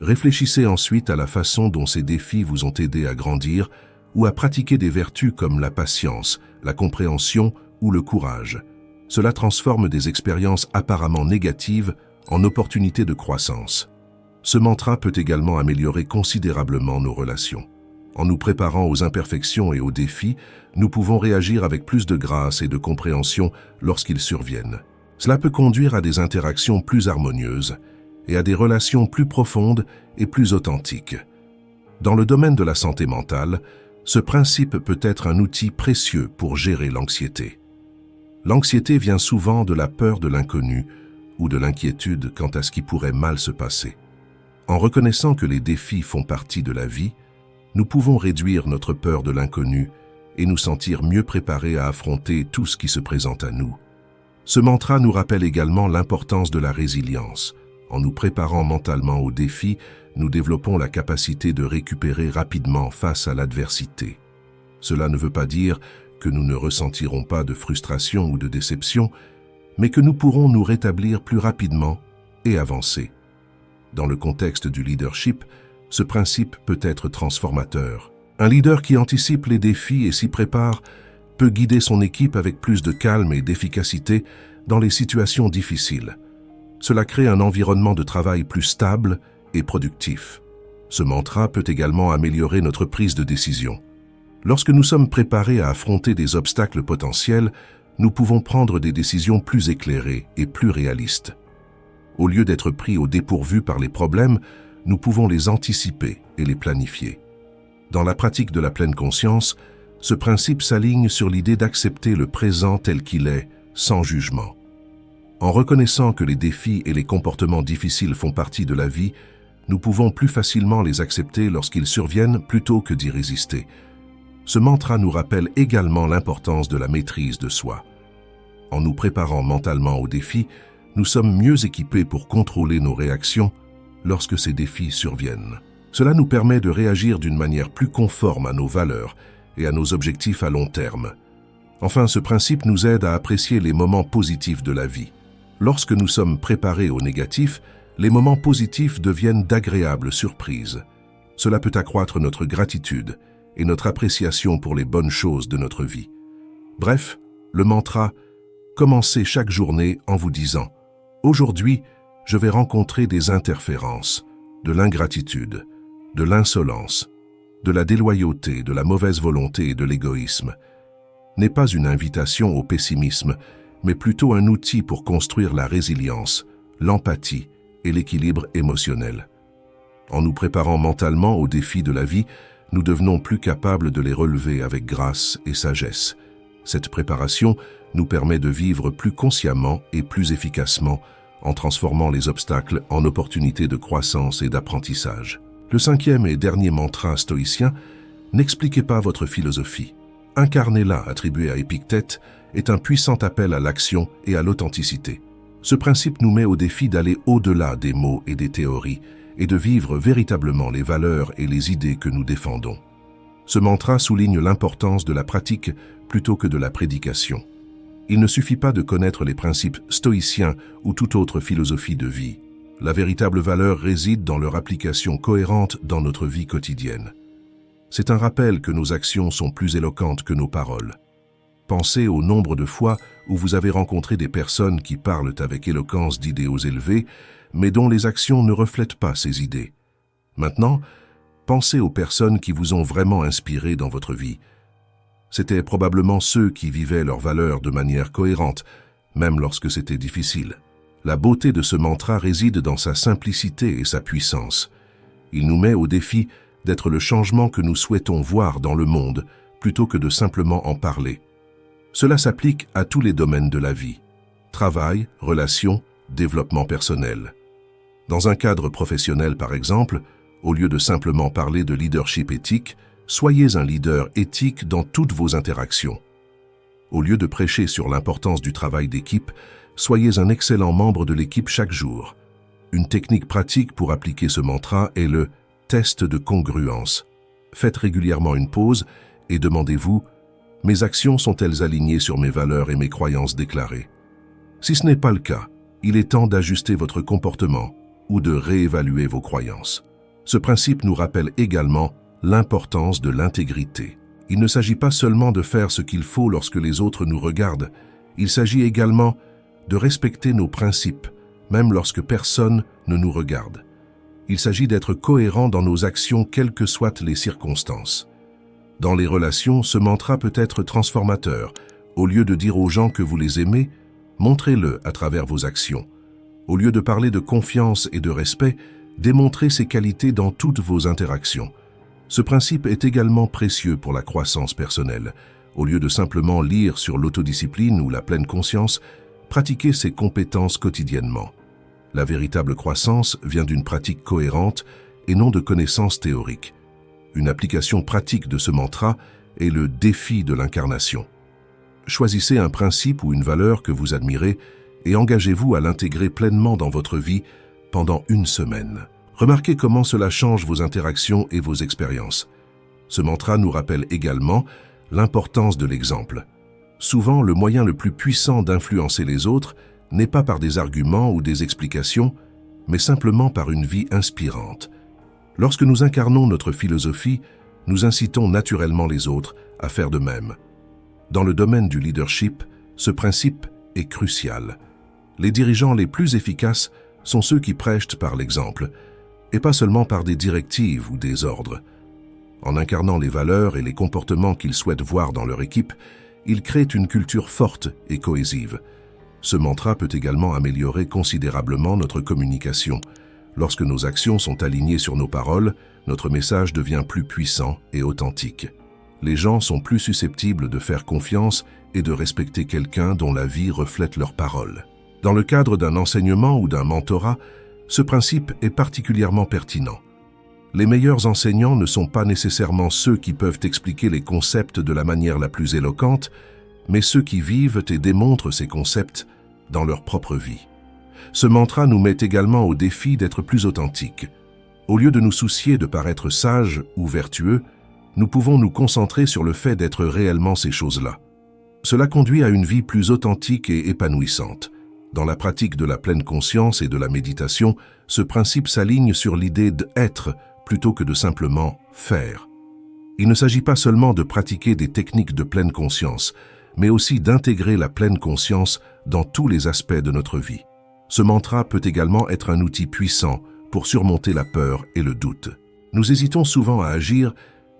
Réfléchissez ensuite à la façon dont ces défis vous ont aidé à grandir ou à pratiquer des vertus comme la patience, la compréhension ou le courage. Cela transforme des expériences apparemment négatives en opportunité de croissance. Ce mantra peut également améliorer considérablement nos relations. En nous préparant aux imperfections et aux défis, nous pouvons réagir avec plus de grâce et de compréhension lorsqu'ils surviennent. Cela peut conduire à des interactions plus harmonieuses et à des relations plus profondes et plus authentiques. Dans le domaine de la santé mentale, ce principe peut être un outil précieux pour gérer l'anxiété. L'anxiété vient souvent de la peur de l'inconnu ou de l'inquiétude quant à ce qui pourrait mal se passer. En reconnaissant que les défis font partie de la vie, nous pouvons réduire notre peur de l'inconnu et nous sentir mieux préparés à affronter tout ce qui se présente à nous. Ce mantra nous rappelle également l'importance de la résilience. En nous préparant mentalement aux défis, nous développons la capacité de récupérer rapidement face à l'adversité. Cela ne veut pas dire que nous ne ressentirons pas de frustration ou de déception, mais que nous pourrons nous rétablir plus rapidement et avancer. Dans le contexte du leadership, ce principe peut être transformateur. Un leader qui anticipe les défis et s'y prépare peut guider son équipe avec plus de calme et d'efficacité dans les situations difficiles. Cela crée un environnement de travail plus stable et productif. Ce mantra peut également améliorer notre prise de décision. Lorsque nous sommes préparés à affronter des obstacles potentiels, nous pouvons prendre des décisions plus éclairées et plus réalistes. Au lieu d'être pris au dépourvu par les problèmes, nous pouvons les anticiper et les planifier. Dans la pratique de la pleine conscience, ce principe s'aligne sur l'idée d'accepter le présent tel qu'il est, sans jugement. En reconnaissant que les défis et les comportements difficiles font partie de la vie, nous pouvons plus facilement les accepter lorsqu'ils surviennent plutôt que d'y résister. Ce mantra nous rappelle également l'importance de la maîtrise de soi. En nous préparant mentalement aux défis, nous sommes mieux équipés pour contrôler nos réactions lorsque ces défis surviennent. Cela nous permet de réagir d'une manière plus conforme à nos valeurs et à nos objectifs à long terme. Enfin, ce principe nous aide à apprécier les moments positifs de la vie. Lorsque nous sommes préparés au négatif, les moments positifs deviennent d'agréables surprises. Cela peut accroître notre gratitude et notre appréciation pour les bonnes choses de notre vie. Bref, le mantra « Commencez chaque journée en vous disant « Aujourd'hui, je vais rencontrer des interférences, de l'ingratitude, de l'insolence, de la déloyauté, de la mauvaise volonté et de l'égoïsme » n'est pas une invitation au pessimisme, mais plutôt un outil pour construire la résilience, l'empathie et l'équilibre émotionnel. En nous préparant mentalement aux défis de la vie, nous devenons plus capables de les relever avec grâce et sagesse. Cette préparation nous permet de vivre plus consciemment et plus efficacement en transformant les obstacles en opportunités de croissance et d'apprentissage. Le cinquième et dernier mantra stoïcien, n'expliquez pas votre philosophie. Incarnez-la, attribué à Épictète, est un puissant appel à l'action et à l'authenticité. Ce principe nous met au défi d'aller au-delà des mots et des théories et de vivre véritablement les valeurs et les idées que nous défendons. Ce mantra souligne l'importance de la pratique plutôt que de la prédication. Il ne suffit pas de connaître les principes stoïciens ou toute autre philosophie de vie. La véritable valeur réside dans leur application cohérente dans notre vie quotidienne. C'est un rappel que nos actions sont plus éloquentes que nos paroles. Pensez au nombre de fois où vous avez rencontré des personnes qui parlent avec éloquence d'idéaux élevés, mais dont les actions ne reflètent pas ces idées. Maintenant, pensez aux personnes qui vous ont vraiment inspiré dans votre vie. C'étaient probablement ceux qui vivaient leurs valeurs de manière cohérente, même lorsque c'était difficile. La beauté de ce mantra réside dans sa simplicité et sa puissance. Il nous met au défi d'être le changement que nous souhaitons voir dans le monde, plutôt que de simplement en parler. Cela s'applique à tous les domaines de la vie. Travail, relations, développement personnel. Dans un cadre professionnel par exemple, au lieu de simplement parler de leadership éthique, soyez un leader éthique dans toutes vos interactions. Au lieu de prêcher sur l'importance du travail d'équipe, soyez un excellent membre de l'équipe chaque jour. Une technique pratique pour appliquer ce mantra est le test de congruence. Faites régulièrement une pause et demandez-vous « Mes actions sont-elles alignées sur mes valeurs et mes croyances déclarées ?» Si ce n'est pas le cas, il est temps d'ajuster votre comportement ou de réévaluer vos croyances. Ce principe nous rappelle également l'importance de l'intégrité. Il ne s'agit pas seulement de faire ce qu'il faut lorsque les autres nous regardent, il s'agit également de respecter nos principes, même lorsque personne ne nous regarde. Il s'agit d'être cohérent dans nos actions, quelles que soient les circonstances. Dans les relations, ce mantra peut être transformateur. Au lieu de dire aux gens que vous les aimez, montrez-le à travers vos actions. Au lieu de parler de confiance et de respect, démontrez ces qualités dans toutes vos interactions. Ce principe est également précieux pour la croissance personnelle. Au lieu de simplement lire sur l'autodiscipline ou la pleine conscience, pratiquez ces compétences quotidiennement. La véritable croissance vient d'une pratique cohérente et non de connaissances théoriques. Une application pratique de ce mantra est le défi de l'incarnation. Choisissez un principe ou une valeur que vous admirez et engagez-vous à l'intégrer pleinement dans votre vie pendant une semaine. Remarquez comment cela change vos interactions et vos expériences. Ce mantra nous rappelle également l'importance de l'exemple. Souvent, le moyen le plus puissant d'influencer les autres n'est pas par des arguments ou des explications, mais simplement par une vie inspirante. Lorsque nous incarnons notre philosophie, nous incitons naturellement les autres à faire de même. Dans le domaine du leadership, ce principe est crucial. Les dirigeants les plus efficaces sont ceux qui prêchent par l'exemple, et pas seulement par des directives ou des ordres. En incarnant les valeurs et les comportements qu'ils souhaitent voir dans leur équipe, ils créent une culture forte et cohésive. Ce mantra peut également améliorer considérablement notre communication. Lorsque nos actions sont alignées sur nos paroles, notre message devient plus puissant et authentique. Les gens sont plus susceptibles de faire confiance et de respecter quelqu'un dont la vie reflète leurs paroles. Dans le cadre d'un enseignement ou d'un mentorat, ce principe est particulièrement pertinent. Les meilleurs enseignants ne sont pas nécessairement ceux qui peuvent expliquer les concepts de la manière la plus éloquente, mais ceux qui vivent et démontrent ces concepts dans leur propre vie. Ce mantra nous met également au défi d'être plus authentiques. Au lieu de nous soucier de paraître sages ou vertueux, nous pouvons nous concentrer sur le fait d'être réellement ces choses-là. Cela conduit à une vie plus authentique et épanouissante. Dans la pratique de la pleine conscience et de la méditation, ce principe s'aligne sur l'idée d'être plutôt que de simplement faire. Il ne s'agit pas seulement de pratiquer des techniques de pleine conscience, mais aussi d'intégrer la pleine conscience dans tous les aspects de notre vie. Ce mantra peut également être un outil puissant pour surmonter la peur et le doute. Nous hésitons souvent à agir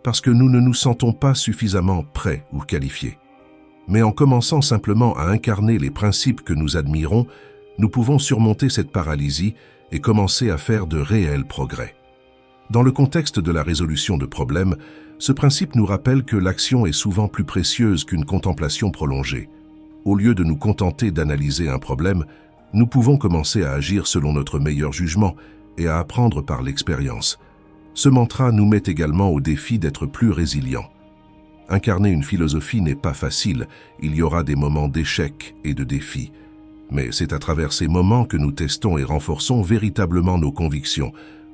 parce que nous ne nous sentons pas suffisamment prêts ou qualifiés. Mais en commençant simplement à incarner les principes que nous admirons, nous pouvons surmonter cette paralysie et commencer à faire de réels progrès. Dans le contexte de la résolution de problèmes, ce principe nous rappelle que l'action est souvent plus précieuse qu'une contemplation prolongée. Au lieu de nous contenter d'analyser un problème, nous pouvons commencer à agir selon notre meilleur jugement et à apprendre par l'expérience. Ce mantra nous met également au défi d'être plus résilients. Incarner une philosophie n'est pas facile, il y aura des moments d'échec et de défis. Mais c'est à travers ces moments que nous testons et renforçons véritablement nos convictions.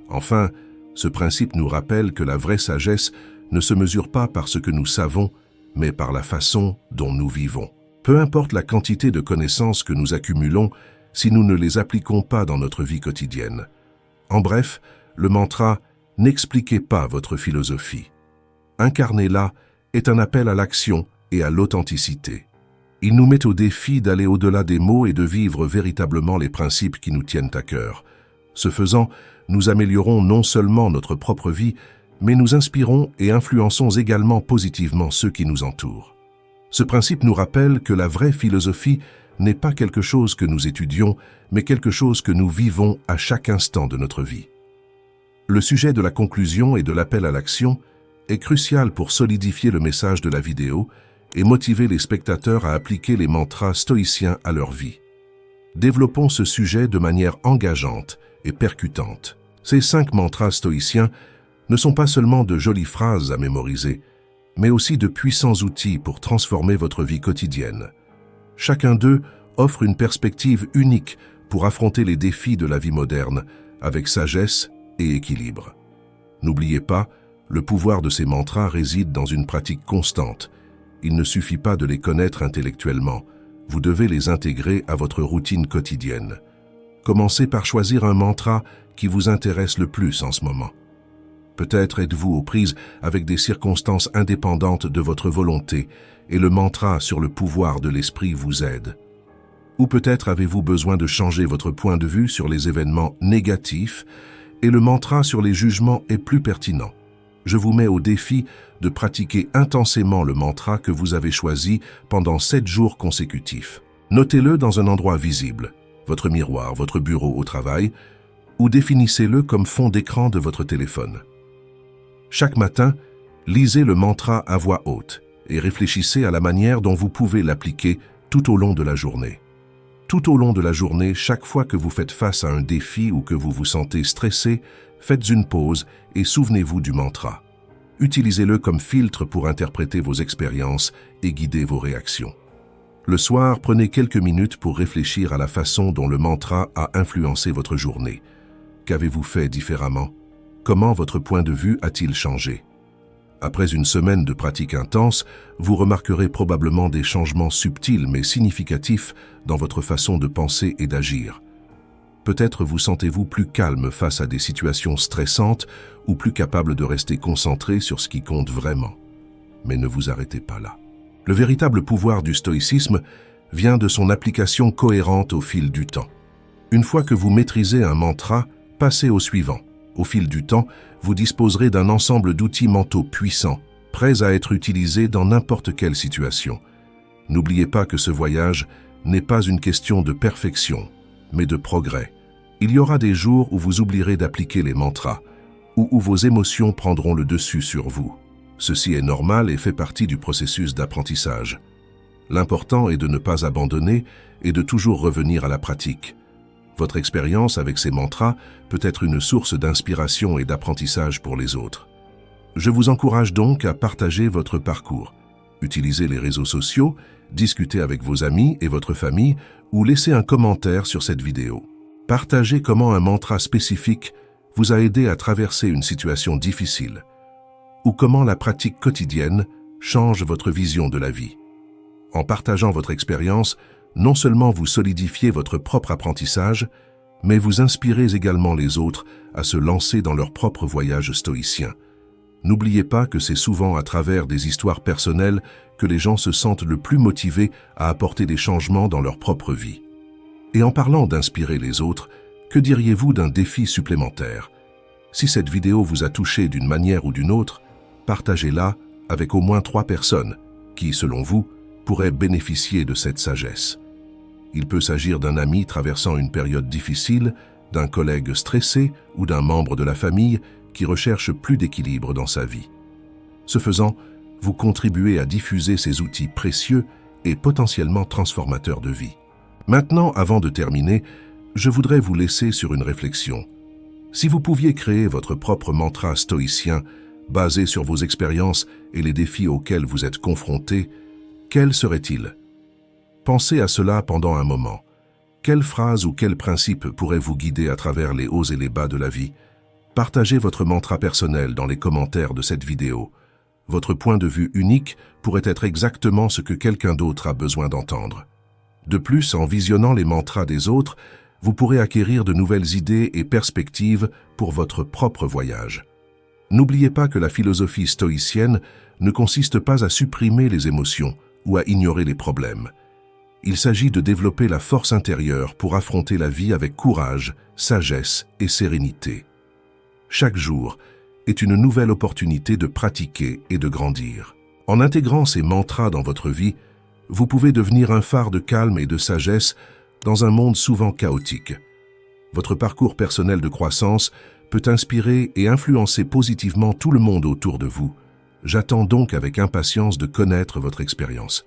Enfin, ce principe nous rappelle que la vraie sagesse ne se mesure pas par ce que nous savons, mais par la façon dont nous vivons. Peu importe la quantité de connaissances que nous accumulons, si nous ne les appliquons pas dans notre vie quotidienne. En bref, le mantra « N'expliquez pas votre philosophie ». Incarner-la est un appel à l'action et à l'authenticité. Il nous met au défi d'aller au-delà des mots et de vivre véritablement les principes qui nous tiennent à cœur. Ce faisant, nous améliorons non seulement notre propre vie, mais nous inspirons et influençons également positivement ceux qui nous entourent. Ce principe nous rappelle que la vraie philosophie n'est pas quelque chose que nous étudions, mais quelque chose que nous vivons à chaque instant de notre vie. Le sujet de la conclusion et de l'appel à l'action est crucial pour solidifier le message de la vidéo et motiver les spectateurs à appliquer les mantras stoïciens à leur vie. Développons ce sujet de manière engageante et percutante. Ces 5 mantras stoïciens ne sont pas seulement de jolies phrases à mémoriser, mais aussi de puissants outils pour transformer votre vie quotidienne. Chacun d'eux offre une perspective unique pour affronter les défis de la vie moderne avec sagesse et équilibre. N'oubliez pas, le pouvoir de ces mantras réside dans une pratique constante. Il ne suffit pas de les connaître intellectuellement, vous devez les intégrer à votre routine quotidienne. Commencez par choisir un mantra qui vous intéresse le plus en ce moment. Peut-être êtes-vous aux prises avec des circonstances indépendantes de votre volonté et le mantra sur le pouvoir de l'esprit vous aide. Ou peut-être avez-vous besoin de changer votre point de vue sur les événements négatifs et le mantra sur les jugements est plus pertinent. Je vous mets au défi de pratiquer intensément le mantra que vous avez choisi pendant 7 jours consécutifs. Notez-le dans un endroit visible, votre miroir, votre bureau au travail, ou définissez-le comme fond d'écran de votre téléphone. Chaque matin, lisez le mantra à voix haute et réfléchissez à la manière dont vous pouvez l'appliquer tout au long de la journée. Tout au long de la journée, chaque fois que vous faites face à un défi ou que vous vous sentez stressé, faites une pause et souvenez-vous du mantra. Utilisez-le comme filtre pour interpréter vos expériences et guider vos réactions. Le soir, prenez quelques minutes pour réfléchir à la façon dont le mantra a influencé votre journée. Qu'avez-vous fait différemment? Comment votre point de vue a-t-il changé? Après une semaine de pratique intense, vous remarquerez probablement des changements subtils mais significatifs dans votre façon de penser et d'agir. Peut-être vous sentez-vous plus calme face à des situations stressantes ou plus capable de rester concentré sur ce qui compte vraiment. Mais ne vous arrêtez pas là. Le véritable pouvoir du stoïcisme vient de son application cohérente au fil du temps. Une fois que vous maîtrisez un mantra, passez au suivant. Au fil du temps, vous disposerez d'un ensemble d'outils mentaux puissants, prêts à être utilisés dans n'importe quelle situation. N'oubliez pas que ce voyage n'est pas une question de perfection, mais de progrès. Il y aura des jours où vous oublierez d'appliquer les mantras, ou où vos émotions prendront le dessus sur vous. Ceci est normal et fait partie du processus d'apprentissage. L'important est de ne pas abandonner et de toujours revenir à la pratique. Votre expérience avec ces mantras peut être une source d'inspiration et d'apprentissage pour les autres. Je vous encourage donc à partager votre parcours. Utilisez les réseaux sociaux, discutez avec vos amis et votre famille ou laissez un commentaire sur cette vidéo. Partagez comment un mantra spécifique vous a aidé à traverser une situation difficile ou comment la pratique quotidienne change votre vision de la vie. En partageant votre expérience, non seulement vous solidifiez votre propre apprentissage, mais vous inspirez également les autres à se lancer dans leur propre voyage stoïcien. N'oubliez pas que c'est souvent à travers des histoires personnelles que les gens se sentent le plus motivés à apporter des changements dans leur propre vie. Et en parlant d'inspirer les autres, que diriez-vous d'un défi supplémentaire? Si cette vidéo vous a touché d'une manière ou d'une autre, partagez-la avec au moins 3 personnes qui, selon vous, pourraient bénéficier de cette sagesse. Il peut s'agir d'un ami traversant une période difficile, d'un collègue stressé ou d'un membre de la famille qui recherche plus d'équilibre dans sa vie. Ce faisant, vous contribuez à diffuser ces outils précieux et potentiellement transformateurs de vie. Maintenant, avant de terminer, je voudrais vous laisser sur une réflexion. Si vous pouviez créer votre propre mantra stoïcien, basé sur vos expériences et les défis auxquels vous êtes confrontés, quel serait-il? Pensez à cela pendant un moment. Quelle phrase ou quel principe pourrait vous guider à travers les hauts et les bas de la vie? Partagez votre mantra personnel dans les commentaires de cette vidéo. Votre point de vue unique pourrait être exactement ce que quelqu'un d'autre a besoin d'entendre. De plus, en visionnant les mantras des autres, vous pourrez acquérir de nouvelles idées et perspectives pour votre propre voyage. N'oubliez pas que la philosophie stoïcienne ne consiste pas à supprimer les émotions ou à ignorer les problèmes. Il s'agit de développer la force intérieure pour affronter la vie avec courage, sagesse et sérénité. Chaque jour est une nouvelle opportunité de pratiquer et de grandir. En intégrant ces mantras dans votre vie, vous pouvez devenir un phare de calme et de sagesse dans un monde souvent chaotique. Votre parcours personnel de croissance peut inspirer et influencer positivement tout le monde autour de vous. J'attends donc avec impatience de connaître votre expérience.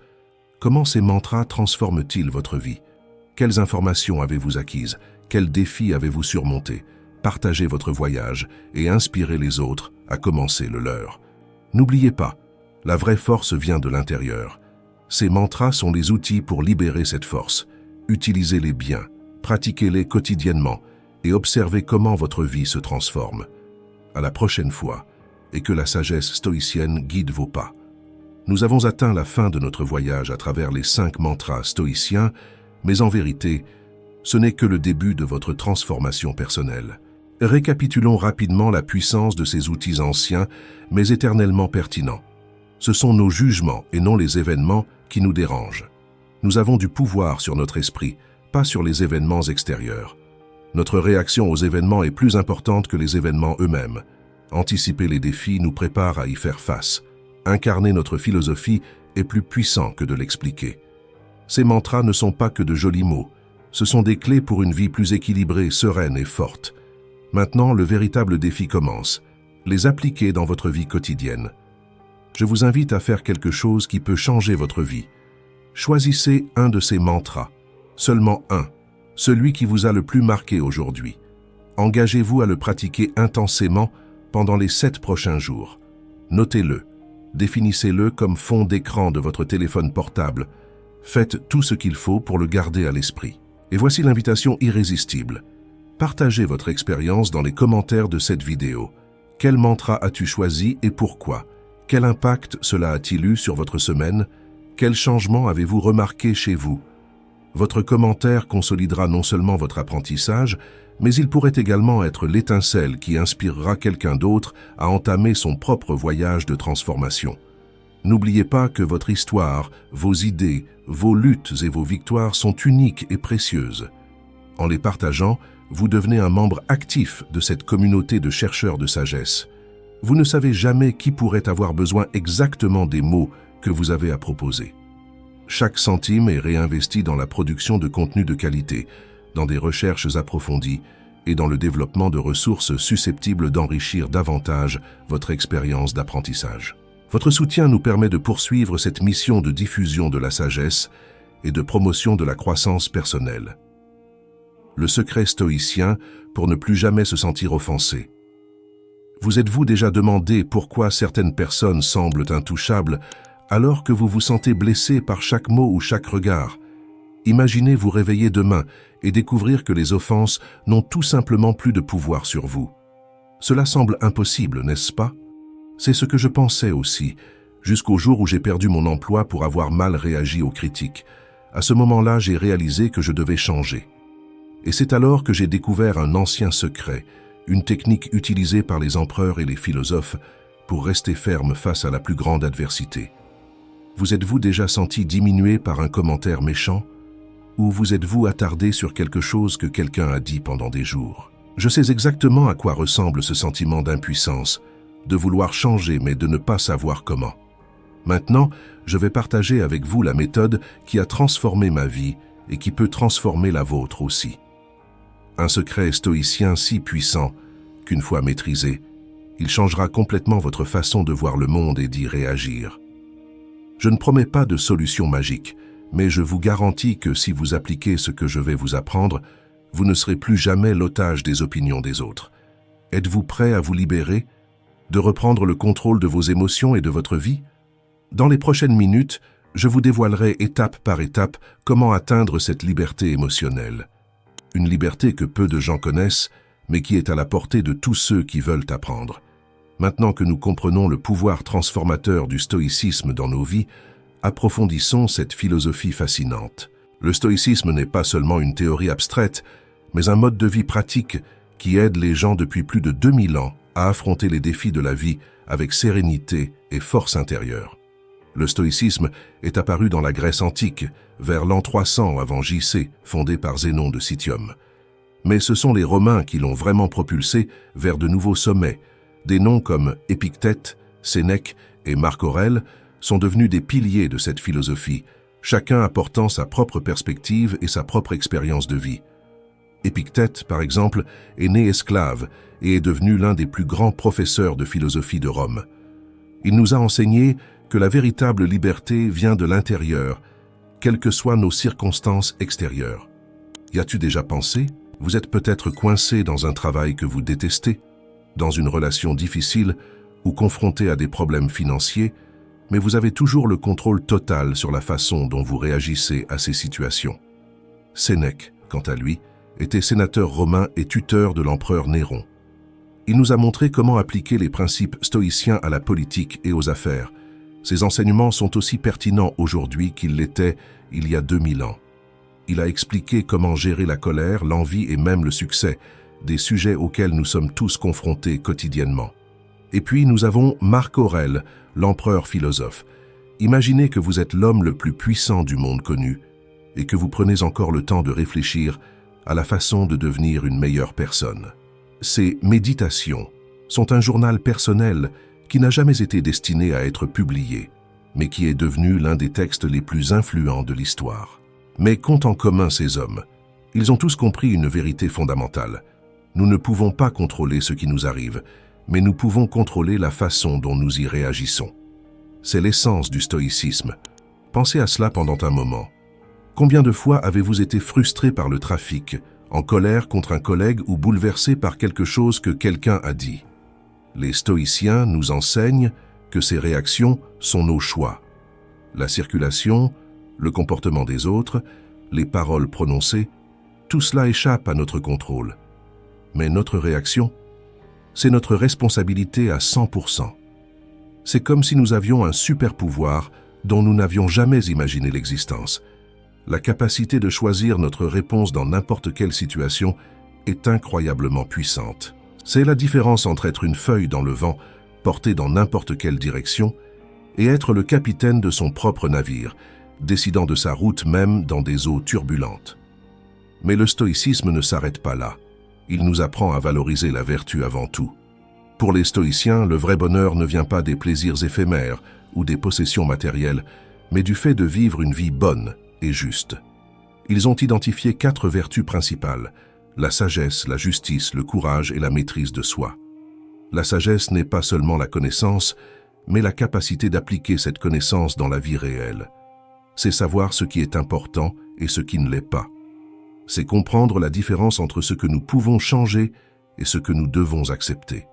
Comment ces mantras transforment-ils votre vie? Quelles informations avez-vous acquises? Quels défis avez-vous surmontés? Partagez votre voyage et inspirez les autres à commencer le leur. N'oubliez pas, la vraie force vient de l'intérieur. Ces mantras sont les outils pour libérer cette force. Utilisez-les bien, pratiquez-les quotidiennement et observez comment votre vie se transforme. À la prochaine fois, et que la sagesse stoïcienne guide vos pas. Nous avons atteint la fin de notre voyage à travers les 5 mantras stoïciens, mais en vérité, ce n'est que le début de votre transformation personnelle. Récapitulons rapidement la puissance de ces outils anciens, mais éternellement pertinents. Ce sont nos jugements et non les événements qui nous dérangent. Nous avons du pouvoir sur notre esprit, pas sur les événements extérieurs. Notre réaction aux événements est plus importante que les événements eux-mêmes. Anticiper les défis nous prépare à y faire face. Incarner notre philosophie est plus puissant que de l'expliquer. Ces mantras ne sont pas que de jolis mots. Ce sont des clés pour une vie plus équilibrée, sereine et forte. Maintenant, le véritable défi commence. Les appliquer dans votre vie quotidienne. Je vous invite à faire quelque chose qui peut changer votre vie. Choisissez un de ces mantras. Seulement un. Celui qui vous a le plus marqué aujourd'hui. Engagez-vous à le pratiquer intensément pendant les 7 prochains jours. Notez-le. Définissez-le comme fond d'écran de votre téléphone portable. Faites tout ce qu'il faut pour le garder à l'esprit. Et voici l'invitation irrésistible. Partagez votre expérience dans les commentaires de cette vidéo. Quel mantra as-tu choisi et pourquoi? Quel impact cela a-t-il eu sur votre semaine? Quel changement avez-vous remarqué chez vous? Votre commentaire consolidera non seulement votre apprentissage, mais il pourrait également être l'étincelle qui inspirera quelqu'un d'autre à entamer son propre voyage de transformation. N'oubliez pas que votre histoire, vos idées, vos luttes et vos victoires sont uniques et précieuses. En les partageant, vous devenez un membre actif de cette communauté de chercheurs de sagesse. Vous ne savez jamais qui pourrait avoir besoin exactement des mots que vous avez à proposer. Chaque centime est réinvesti dans la production de contenu de qualité, dans des recherches approfondies et dans le développement de ressources susceptibles d'enrichir davantage votre expérience d'apprentissage. Votre soutien nous permet de poursuivre cette mission de diffusion de la sagesse et de promotion de la croissance personnelle. Le secret stoïcien pour ne plus jamais se sentir offensé. Vous êtes-vous déjà demandé pourquoi certaines personnes semblent intouchables alors que vous vous sentez blessé par chaque mot ou chaque regard? Imaginez vous réveiller demain et découvrir que les offenses n'ont tout simplement plus de pouvoir sur vous. Cela semble impossible, n'est-ce pas? C'est ce que je pensais aussi, jusqu'au jour où j'ai perdu mon emploi pour avoir mal réagi aux critiques. À ce moment-là, j'ai réalisé que je devais changer. Et c'est alors que j'ai découvert un ancien secret, une technique utilisée par les empereurs et les philosophes pour rester ferme face à la plus grande adversité. Vous êtes-vous déjà senti diminué par un commentaire méchant? Ou vous êtes-vous attardé sur quelque chose que quelqu'un a dit pendant des jours? Je sais exactement à quoi ressemble ce sentiment d'impuissance, de vouloir changer mais de ne pas savoir comment. Maintenant, je vais partager avec vous la méthode qui a transformé ma vie et qui peut transformer la vôtre aussi. Un secret stoïcien si puissant qu'une fois maîtrisé, il changera complètement votre façon de voir le monde et d'y réagir. Je ne promets pas de solution magique, mais je vous garantis que si vous appliquez ce que je vais vous apprendre, vous ne serez plus jamais l'otage des opinions des autres. Êtes-vous prêt à vous libérer, de reprendre le contrôle de vos émotions et de votre vie? Dans les prochaines minutes, je vous dévoilerai étape par étape comment atteindre cette liberté émotionnelle. Une liberté que peu de gens connaissent, mais qui est à la portée de tous ceux qui veulent apprendre. Maintenant que nous comprenons le pouvoir transformateur du stoïcisme dans nos vies, approfondissons cette philosophie fascinante. Le stoïcisme n'est pas seulement une théorie abstraite, mais un mode de vie pratique qui aide les gens depuis plus de 2000 ans à affronter les défis de la vie avec sérénité et force intérieure. Le stoïcisme est apparu dans la Grèce antique, vers l'an 300 avant J.C., fondé par Zénon de Citium. Mais ce sont les Romains qui l'ont vraiment propulsé vers de nouveaux sommets. Des noms comme Épictète, Sénèque et Marc Aurèle sont devenus des piliers de cette philosophie, chacun apportant sa propre perspective et sa propre expérience de vie. Épictète, par exemple, est né esclave et est devenu l'un des plus grands professeurs de philosophie de Rome. Il nous a enseigné que la véritable liberté vient de l'intérieur, quelles que soient nos circonstances extérieures. Y as-tu déjà pensé? Vous êtes peut-être coincé dans un travail que vous détestez, dans une relation difficile ou confronté à des problèmes financiers, mais vous avez toujours le contrôle total sur la façon dont vous réagissez à ces situations. Sénèque, quant à lui, était sénateur romain et tuteur de l'empereur Néron. Il nous a montré comment appliquer les principes stoïciens à la politique et aux affaires. Ces enseignements sont aussi pertinents aujourd'hui qu'ils l'étaient il y a 2000 ans. Il a expliqué comment gérer la colère, l'envie et même le succès, des sujets auxquels nous sommes tous confrontés quotidiennement. Et puis nous avons Marc Aurèle, l'empereur philosophe. Imaginez que vous êtes l'homme le plus puissant du monde connu, et que vous prenez encore le temps de réfléchir à la façon de devenir une meilleure personne. Ces méditations sont un journal personnel qui n'a jamais été destiné à être publié, mais qui est devenu l'un des textes les plus influents de l'histoire. Mais qu'ont en commun ces hommes? Ils ont tous compris une vérité fondamentale. Nous ne pouvons pas contrôler ce qui nous arrive, mais nous pouvons contrôler la façon dont nous y réagissons. C'est l'essence du stoïcisme. Pensez à cela pendant un moment. Combien de fois avez-vous été frustré par le trafic, en colère contre un collègue ou bouleversé par quelque chose que quelqu'un a dit? Les stoïciens nous enseignent que ces réactions sont nos choix. La circulation, le comportement des autres, les paroles prononcées, tout cela échappe à notre contrôle. Mais notre réaction, c'est notre responsabilité à 100%. C'est comme si nous avions un super pouvoir dont nous n'avions jamais imaginé l'existence. La capacité de choisir notre réponse dans n'importe quelle situation est incroyablement puissante. C'est la différence entre être une feuille dans le vent, portée dans n'importe quelle direction, et être le capitaine de son propre navire, décidant de sa route même dans des eaux turbulentes. Mais le stoïcisme ne s'arrête pas là. Il nous apprend à valoriser la vertu avant tout. Pour les stoïciens, le vrai bonheur ne vient pas des plaisirs éphémères ou des possessions matérielles, mais du fait de vivre une vie bonne et juste. Ils ont identifié 4 vertus principales: la sagesse, la justice, le courage et la maîtrise de soi. La sagesse n'est pas seulement la connaissance, mais la capacité d'appliquer cette connaissance dans la vie réelle. C'est savoir ce qui est important et ce qui ne l'est pas. C'est comprendre la différence entre ce que nous pouvons changer et ce que nous devons accepter.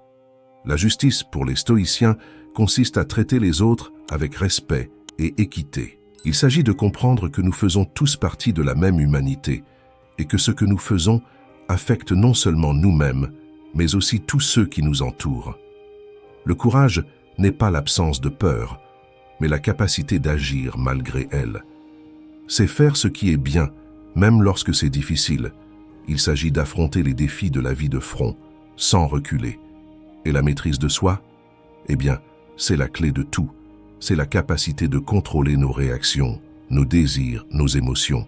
La justice, pour les stoïciens, consiste à traiter les autres avec respect et équité. Il s'agit de comprendre que nous faisons tous partie de la même humanité et que ce que nous faisons affecte non seulement nous-mêmes, mais aussi tous ceux qui nous entourent. Le courage n'est pas l'absence de peur, mais la capacité d'agir malgré elle. C'est faire ce qui est bien, même lorsque c'est difficile. Il s'agit d'affronter les défis de la vie de front, sans reculer. Et la maîtrise de soi? Eh bien, c'est la clé de tout. C'est la capacité de contrôler nos réactions, nos désirs, nos émotions.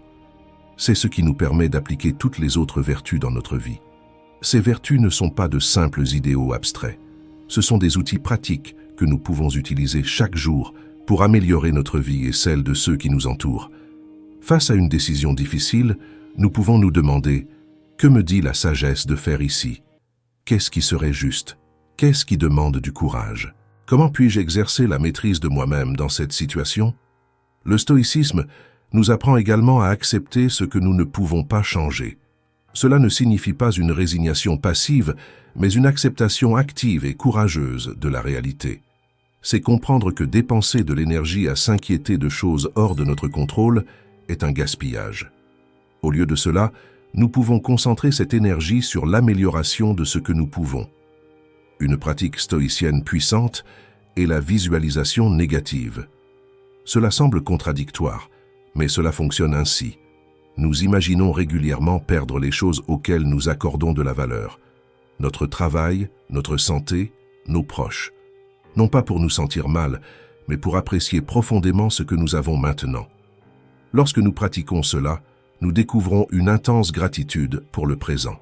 C'est ce qui nous permet d'appliquer toutes les autres vertus dans notre vie. Ces vertus ne sont pas de simples idéaux abstraits. Ce sont des outils pratiques que nous pouvons utiliser chaque jour pour améliorer notre vie et celle de ceux qui nous entourent. Face à une décision difficile, nous pouvons nous demander: que me dit la sagesse de faire ici? Qu'est-ce qui serait juste? Qu'est-ce qui demande du courage? Comment puis-je exercer la maîtrise de moi-même dans cette situation? Le stoïcisme nous apprend également à accepter ce que nous ne pouvons pas changer. Cela ne signifie pas une résignation passive, mais une acceptation active et courageuse de la réalité. C'est comprendre que dépenser de l'énergie à s'inquiéter de choses hors de notre contrôle est un gaspillage. Au lieu de cela, nous pouvons concentrer cette énergie sur l'amélioration de ce que nous pouvons. Une pratique stoïcienne puissante est la visualisation négative. Cela semble contradictoire, mais cela fonctionne ainsi. Nous imaginons régulièrement perdre les choses auxquelles nous accordons de la valeur. Notre travail, notre santé, nos proches. Non pas pour nous sentir mal, mais pour apprécier profondément ce que nous avons maintenant. Lorsque nous pratiquons cela, nous découvrons une intense gratitude pour le présent.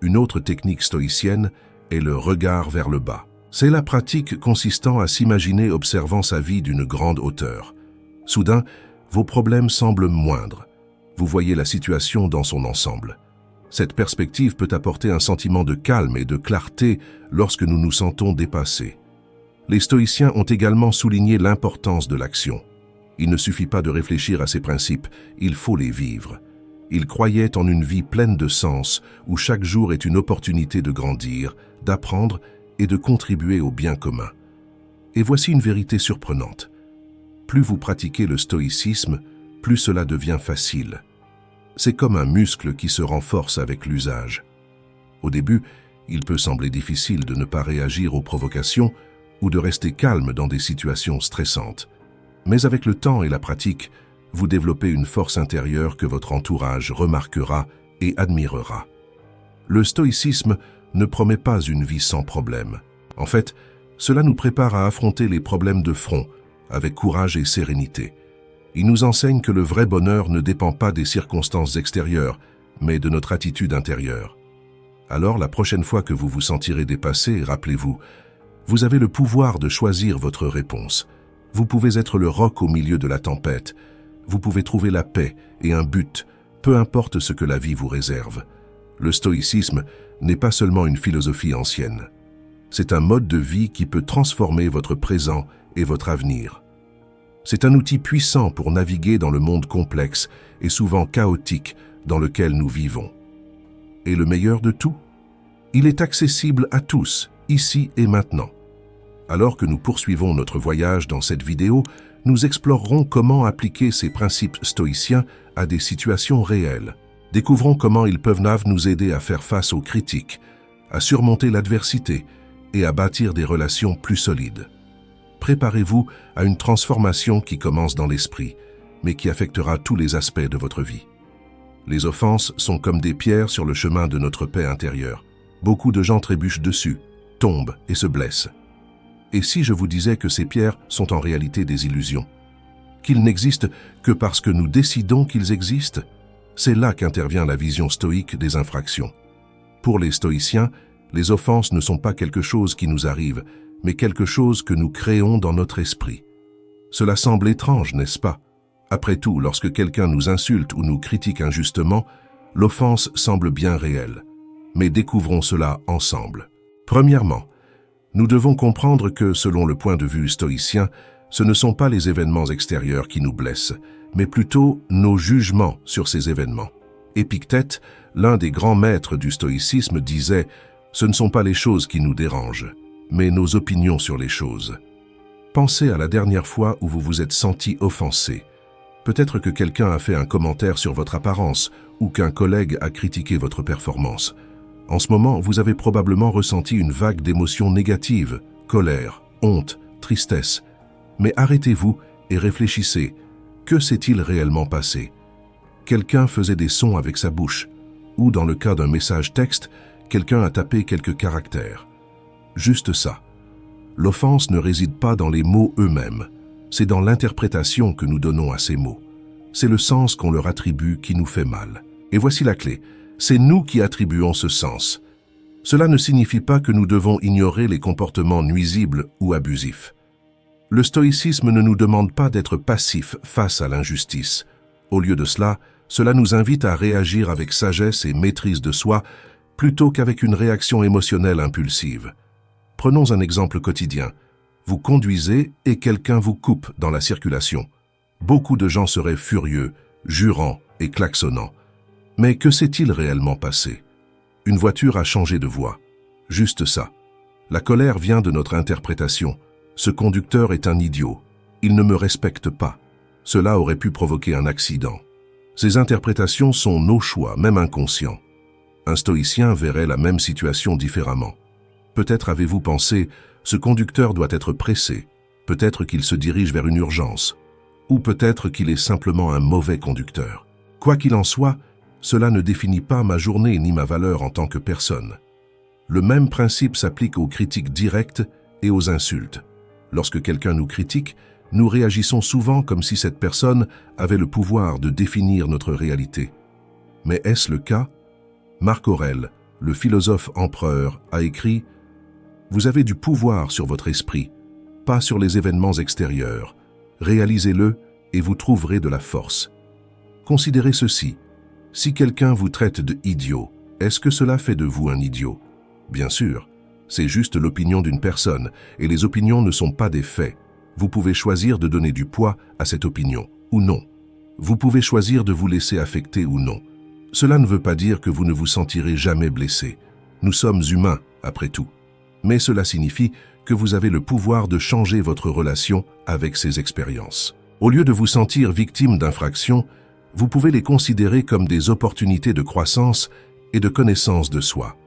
Une autre technique stoïcienne est le regard vers le bas. C'est la pratique consistant à s'imaginer observant sa vie d'une grande hauteur. Soudain, vos problèmes semblent moindres. Vous voyez la situation dans son ensemble. Cette perspective peut apporter un sentiment de calme et de clarté lorsque nous nous sentons dépassés. Les stoïciens ont également souligné l'importance de l'action. Il ne suffit pas de réfléchir à ces principes, il faut les vivre. Ils croyaient en une vie pleine de sens, où chaque jour est une opportunité de grandir, d'apprendre et de contribuer au bien commun. Et voici une vérité surprenante. Plus vous pratiquez le stoïcisme, plus cela devient facile. C'est comme un muscle qui se renforce avec l'usage. Au début, il peut sembler difficile de ne pas réagir aux provocations ou de rester calme dans des situations stressantes. Mais avec le temps et la pratique, vous développez une force intérieure que votre entourage remarquera et admirera. Le stoïcisme ne promet pas une vie sans problème. En fait, cela nous prépare à affronter les problèmes de front avec courage et sérénité. Ils nous enseignent que le vrai bonheur ne dépend pas des circonstances extérieures, mais de notre attitude intérieure. Alors, la prochaine fois que vous vous sentirez dépassé, rappelez-vous, vous avez le pouvoir de choisir votre réponse. Vous pouvez être le roc au milieu de la tempête. Vous pouvez trouver la paix et un but, peu importe ce que la vie vous réserve. Le stoïcisme n'est pas seulement une philosophie ancienne. C'est un mode de vie qui peut transformer votre présent et votre avenir. C'est un outil puissant pour naviguer dans le monde complexe et souvent chaotique dans lequel nous vivons. Et le meilleur de tout, il est accessible à tous, ici et maintenant. Alors que nous poursuivons notre voyage dans cette vidéo, nous explorerons comment appliquer ces principes stoïciens à des situations réelles. Découvrons comment ils peuvent nous aider à faire face aux critiques, à surmonter l'adversité et à bâtir des relations plus solides. Préparez-vous à une transformation qui commence dans l'esprit, mais qui affectera tous les aspects de votre vie. Les offenses sont comme des pierres sur le chemin de notre paix intérieure. Beaucoup de gens trébuchent dessus, tombent et se blessent. Et si je vous disais que ces pierres sont en réalité des illusions, qu'ils n'existent que parce que nous décidons qu'ils existent, c'est là qu'intervient la vision stoïque des infractions. Pour les stoïciens, les offenses ne sont pas quelque chose qui nous arrive, mais quelque chose que nous créons dans notre esprit. Cela semble étrange, n'est-ce pas? Après tout, lorsque quelqu'un nous insulte ou nous critique injustement, l'offense semble bien réelle. Mais découvrons cela ensemble. Premièrement, nous devons comprendre que, selon le point de vue stoïcien, ce ne sont pas les événements extérieurs qui nous blessent, mais plutôt nos jugements sur ces événements. Épictète, l'un des grands maîtres du stoïcisme, disait « Ce ne sont pas les choses qui nous dérangent, mais nos opinions sur les choses ». Pensez à la dernière fois où vous vous êtes senti offensé. Peut-être que quelqu'un a fait un commentaire sur votre apparence ou qu'un collègue a critiqué votre performance. En ce moment, vous avez probablement ressenti une vague d'émotions négatives, colère, honte, tristesse. Mais arrêtez-vous et réfléchissez. Que s'est-il réellement passé? Quelqu'un faisait des sons avec sa bouche, ou dans le cas d'un message texte, quelqu'un a tapé quelques caractères. Juste ça. L'offense ne réside pas dans les mots eux-mêmes. C'est dans l'interprétation que nous donnons à ces mots. C'est le sens qu'on leur attribue qui nous fait mal. Et voici la clé. C'est nous qui attribuons ce sens. Cela ne signifie pas que nous devons ignorer les comportements nuisibles ou abusifs. Le stoïcisme ne nous demande pas d'être passifs face à l'injustice. Au lieu de cela, cela nous invite à réagir avec sagesse et maîtrise de soi plutôt qu'avec une réaction émotionnelle impulsive. Prenons un exemple quotidien. Vous conduisez et quelqu'un vous coupe dans la circulation. Beaucoup de gens seraient furieux, jurant et klaxonnant. Mais que s'est-il réellement passé? Une voiture a changé de voie. Juste ça. La colère vient de notre interprétation. Ce conducteur est un idiot. Il ne me respecte pas. Cela aurait pu provoquer un accident. Ces interprétations sont nos choix, même inconscients. Un stoïcien verrait la même situation différemment. Peut-être avez-vous pensé, ce conducteur doit être pressé, peut-être qu'il se dirige vers une urgence, ou peut-être qu'il est simplement un mauvais conducteur. Quoi qu'il en soit, cela ne définit pas ma journée ni ma valeur en tant que personne. Le même principe s'applique aux critiques directes et aux insultes. Lorsque quelqu'un nous critique, nous réagissons souvent comme si cette personne avait le pouvoir de définir notre réalité. Mais est-ce le cas? Marc Aurèle, le philosophe empereur, a écrit « Vous avez du pouvoir sur votre esprit, pas sur les événements extérieurs. Réalisez-le et vous trouverez de la force. » Considérez ceci. Si quelqu'un vous traite de idiot, est-ce que cela fait de vous un idiot? Bien sûr, c'est juste l'opinion d'une personne, et les opinions ne sont pas des faits. Vous pouvez choisir de donner du poids à cette opinion, ou non. Vous pouvez choisir de vous laisser affecter ou non. Cela ne veut pas dire que vous ne vous sentirez jamais blessé. Nous sommes humains, après tout. Mais cela signifie que vous avez le pouvoir de changer votre relation avec ces expériences. Au lieu de vous sentir victime d'infractions, vous pouvez les considérer comme des opportunités de croissance et de connaissance de soi.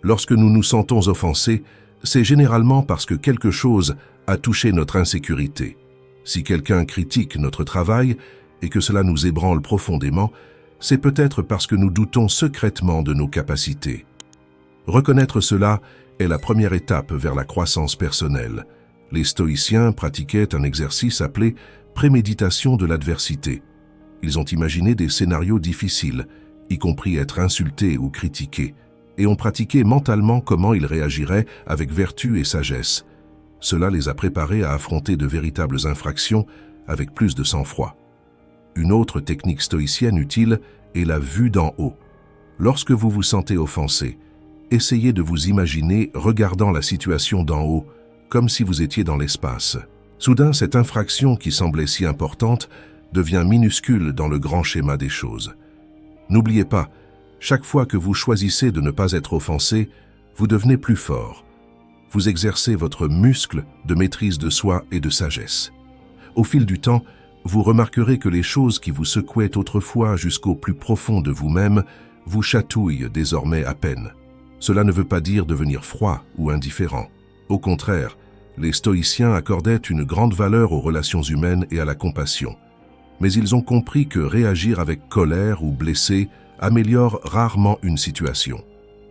Lorsque nous nous sentons offensés, c'est généralement parce que quelque chose a touché notre insécurité. Si quelqu'un critique notre travail et que cela nous ébranle profondément, c'est peut-être parce que nous doutons secrètement de nos capacités. Reconnaître cela est la première étape vers la croissance personnelle. Les stoïciens pratiquaient un exercice appelé « préméditation de l'adversité. Ils ont imaginé des scénarios difficiles, y compris être insultés ou critiqués, et ont pratiqué mentalement comment ils réagiraient avec vertu et sagesse. Cela les a préparés à affronter de véritables infractions avec plus de sang-froid. Une autre technique stoïcienne utile est la vue d'en haut. Lorsque vous vous sentez offensé, essayez de vous imaginer regardant la situation d'en haut, comme si vous étiez dans l'espace. Soudain, cette infraction qui semblait si importante devient minuscule dans le grand schéma des choses. N'oubliez pas, chaque fois que vous choisissez de ne pas être offensé, vous devenez plus fort. Vous exercez votre muscle de maîtrise de soi et de sagesse. Au fil du temps, vous remarquerez que les choses qui vous secouaient autrefois jusqu'au plus profond de vous-même vous chatouillent désormais à peine. Cela ne veut pas dire devenir froid ou indifférent. Au contraire, les stoïciens accordaient une grande valeur aux relations humaines et à la compassion. Mais ils ont compris que réagir avec colère ou blessé améliore rarement une situation.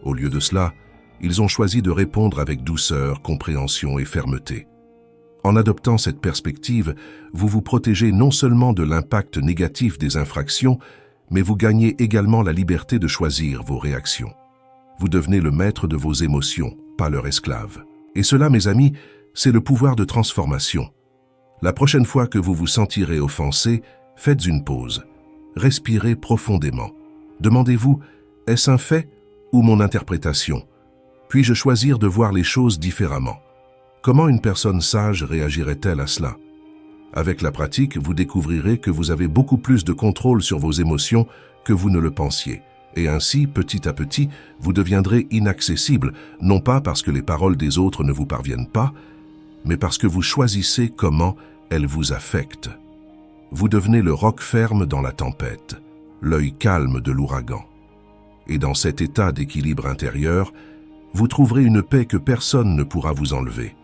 Au lieu de cela, ils ont choisi de répondre avec douceur, compréhension et fermeté. En adoptant cette perspective, vous vous protégez non seulement de l'impact négatif des infractions, mais vous gagnez également la liberté de choisir vos réactions. Vous devenez le maître de vos émotions, pas leur esclave. Et cela, mes amis, c'est le pouvoir de transformation. La prochaine fois que vous vous sentirez offensé, faites une pause. Respirez profondément. Demandez-vous, est-ce un fait ou mon interprétation? Puis-je choisir de voir les choses différemment? Comment une personne sage réagirait-elle à cela? Avec la pratique, vous découvrirez que vous avez beaucoup plus de contrôle sur vos émotions que vous ne le pensiez. Et ainsi, petit à petit, vous deviendrez inaccessible, non pas parce que les paroles des autres ne vous parviennent pas, mais parce que vous choisissez comment elles vous affectent. Vous devenez le roc ferme dans la tempête, l'œil calme de l'ouragan. Et dans cet état d'équilibre intérieur, vous trouverez une paix que personne ne pourra vous enlever.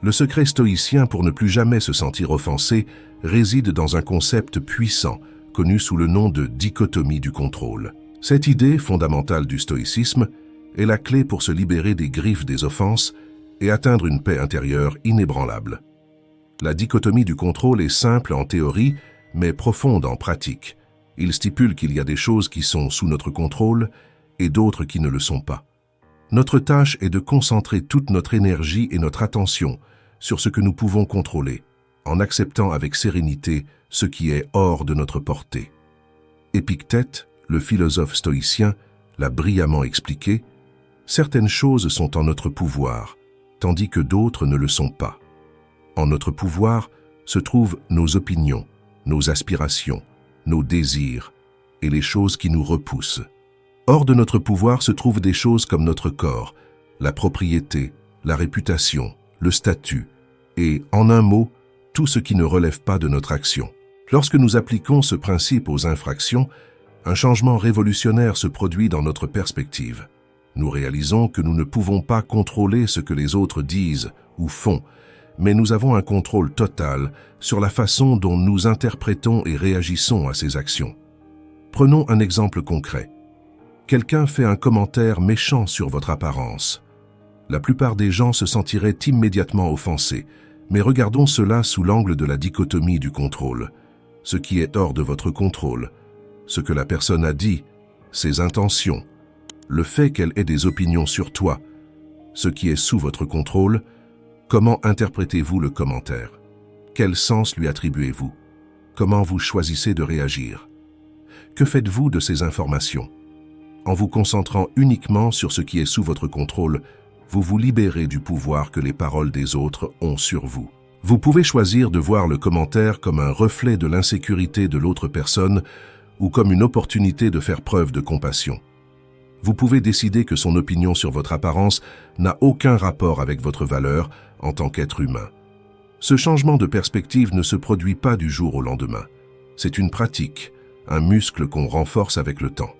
Le secret stoïcien pour ne plus jamais se sentir offensé réside dans un concept puissant, connu sous le nom de dichotomie du contrôle. Cette idée fondamentale du stoïcisme est la clé pour se libérer des griffes des offenses et atteindre une paix intérieure inébranlable. La dichotomie du contrôle est simple en théorie, mais profonde en pratique. Il stipule qu'il y a des choses qui sont sous notre contrôle et d'autres qui ne le sont pas. Notre tâche est de concentrer toute notre énergie et notre attention sur ce que nous pouvons contrôler, en acceptant avec sérénité ce qui est hors de notre portée. Épictète, le philosophe stoïcien, l'a brillamment expliqué, certaines choses sont en notre pouvoir, tandis que d'autres ne le sont pas. En notre pouvoir se trouvent nos opinions, nos aspirations, nos désirs et les choses qui nous repoussent. Hors de notre pouvoir se trouvent des choses comme notre corps, la propriété, la réputation, le statut et, en un mot, tout ce qui ne relève pas de notre action. Lorsque nous appliquons ce principe aux infractions, un changement révolutionnaire se produit dans notre perspective. Nous réalisons que nous ne pouvons pas contrôler ce que les autres disent ou font, mais nous avons un contrôle total sur la façon dont nous interprétons et réagissons à ces actions. Prenons un exemple concret. Quelqu'un fait un commentaire méchant sur votre apparence. La plupart des gens se sentiraient immédiatement offensés, mais regardons cela sous l'angle de la dichotomie du contrôle. Ce qui est hors de votre contrôle, ce que la personne a dit, ses intentions, le fait qu'elle ait des opinions sur toi, ce qui est sous votre contrôle, comment interprétez-vous le commentaire? Quel sens lui attribuez-vous? Comment vous choisissez de réagir? Que faites-vous de ces informations? En vous concentrant uniquement sur ce qui est sous votre contrôle, vous vous libérez du pouvoir que les paroles des autres ont sur vous. Vous pouvez choisir de voir le commentaire comme un reflet de l'insécurité de l'autre personne ou comme une opportunité de faire preuve de compassion. Vous pouvez décider que son opinion sur votre apparence n'a aucun rapport avec votre valeur en tant qu'être humain. Ce changement de perspective ne se produit pas du jour au lendemain. C'est une pratique, un muscle qu'on renforce avec le temps.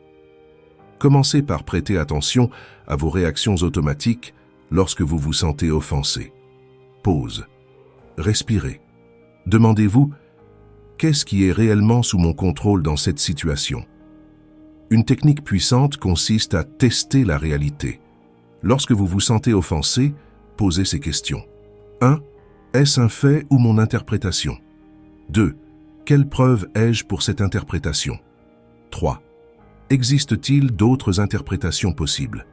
Commencez par prêter attention à vos réactions automatiques lorsque vous vous sentez offensé. Pause. Respirez. Demandez-vous, qu'est-ce qui est réellement sous mon contrôle dans cette situation? Une technique puissante consiste à tester la réalité. Lorsque vous vous sentez offensé, posez ces questions. 1. Est-ce un fait ou mon interprétation? 2. Quelle preuve ai-je pour cette interprétation? 3. Existe-t-il d'autres interprétations possibles?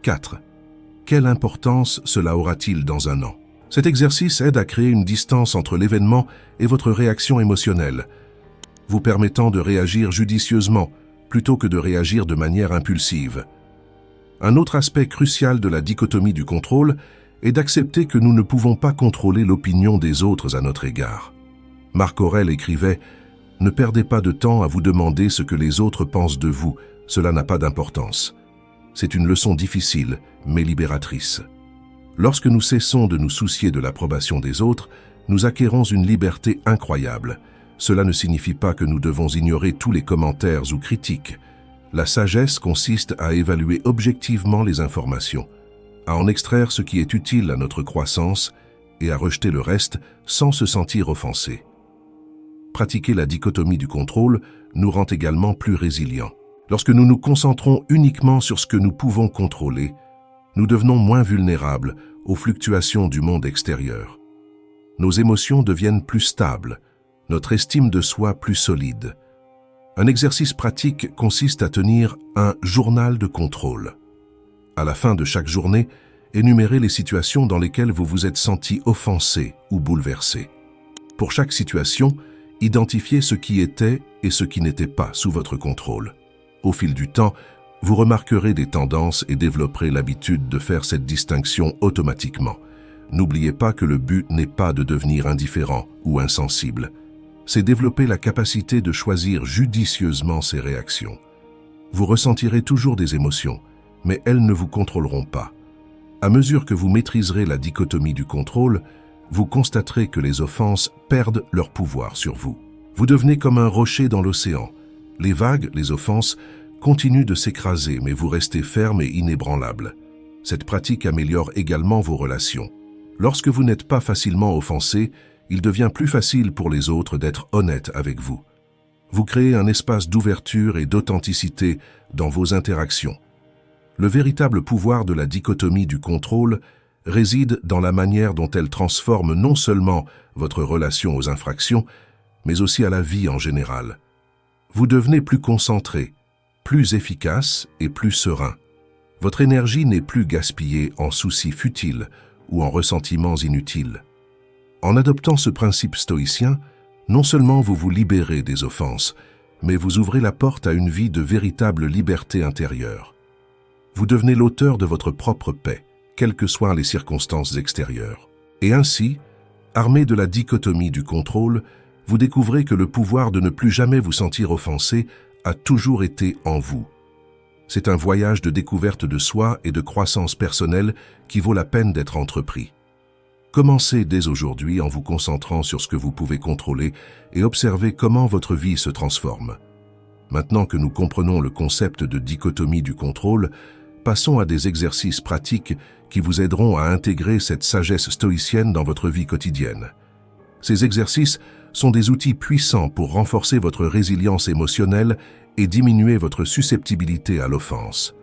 4. Quelle importance cela aura-t-il dans un an? Cet exercice aide à créer une distance entre l'événement et votre réaction émotionnelle, vous permettant de réagir judicieusement plutôt que de réagir de manière impulsive. Un autre aspect crucial de la dichotomie du contrôle est d'accepter que nous ne pouvons pas contrôler l'opinion des autres à notre égard. Marc Aurèle écrivait « Ne perdez pas de temps à vous demander ce que les autres pensent de vous, cela n'a pas d'importance. » C'est une leçon difficile, mais libératrice. Lorsque nous cessons de nous soucier de l'approbation des autres, nous acquérons une liberté incroyable. Cela ne signifie pas que nous devons ignorer tous les commentaires ou critiques. La sagesse consiste à évaluer objectivement les informations, à en extraire ce qui est utile à notre croissance et à rejeter le reste sans se sentir offensé. Pratiquer la dichotomie du contrôle nous rend également plus résilients. Lorsque nous nous concentrons uniquement sur ce que nous pouvons contrôler, nous devenons moins vulnérables aux fluctuations du monde extérieur. Nos émotions deviennent plus stables, notre estime de soi plus solide. Un exercice pratique consiste à tenir un journal de contrôle. À la fin de chaque journée, énumérez les situations dans lesquelles vous vous êtes senti offensé ou bouleversé. Pour chaque situation, identifiez ce qui était et ce qui n'était pas sous votre contrôle. Au fil du temps, vous remarquerez des tendances et développerez l'habitude de faire cette distinction automatiquement. N'oubliez pas que le but n'est pas de devenir indifférent ou insensible. C'est développer la capacité de choisir judicieusement ses réactions. Vous ressentirez toujours des émotions, mais elles ne vous contrôleront pas. À mesure que vous maîtriserez la dichotomie du contrôle, vous constaterez que les offenses perdent leur pouvoir sur vous. Vous devenez comme un rocher dans l'océan. Les vagues, les offenses, continuent de s'écraser, mais vous restez ferme et inébranlable. Cette pratique améliore également vos relations. Lorsque vous n'êtes pas facilement offensé, il devient plus facile pour les autres d'être honnêtes avec vous. Vous créez un espace d'ouverture et d'authenticité dans vos interactions. Le véritable pouvoir de la dichotomie du contrôle réside dans la manière dont elle transforme non seulement votre relation aux infractions, mais aussi à la vie en général. Vous devenez plus concentré, plus efficace et plus serein. Votre énergie n'est plus gaspillée en soucis futiles ou en ressentiments inutiles. En adoptant ce principe stoïcien, non seulement vous vous libérez des offenses, mais vous ouvrez la porte à une vie de véritable liberté intérieure. Vous devenez l'auteur de votre propre paix, quelles que soient les circonstances extérieures. Et ainsi, armé de la dichotomie du contrôle, vous découvrez que le pouvoir de ne plus jamais vous sentir offensé a toujours été en vous. C'est un voyage de découverte de soi et de croissance personnelle qui vaut la peine d'être entrepris. Commencez dès aujourd'hui en vous concentrant sur ce que vous pouvez contrôler et observez comment votre vie se transforme. Maintenant que nous comprenons le concept de dichotomie du contrôle, passons à des exercices pratiques qui vous aideront à intégrer cette sagesse stoïcienne dans votre vie quotidienne. Ces exercices sont des outils puissants pour renforcer votre résilience émotionnelle et diminuer votre susceptibilité à l'offense.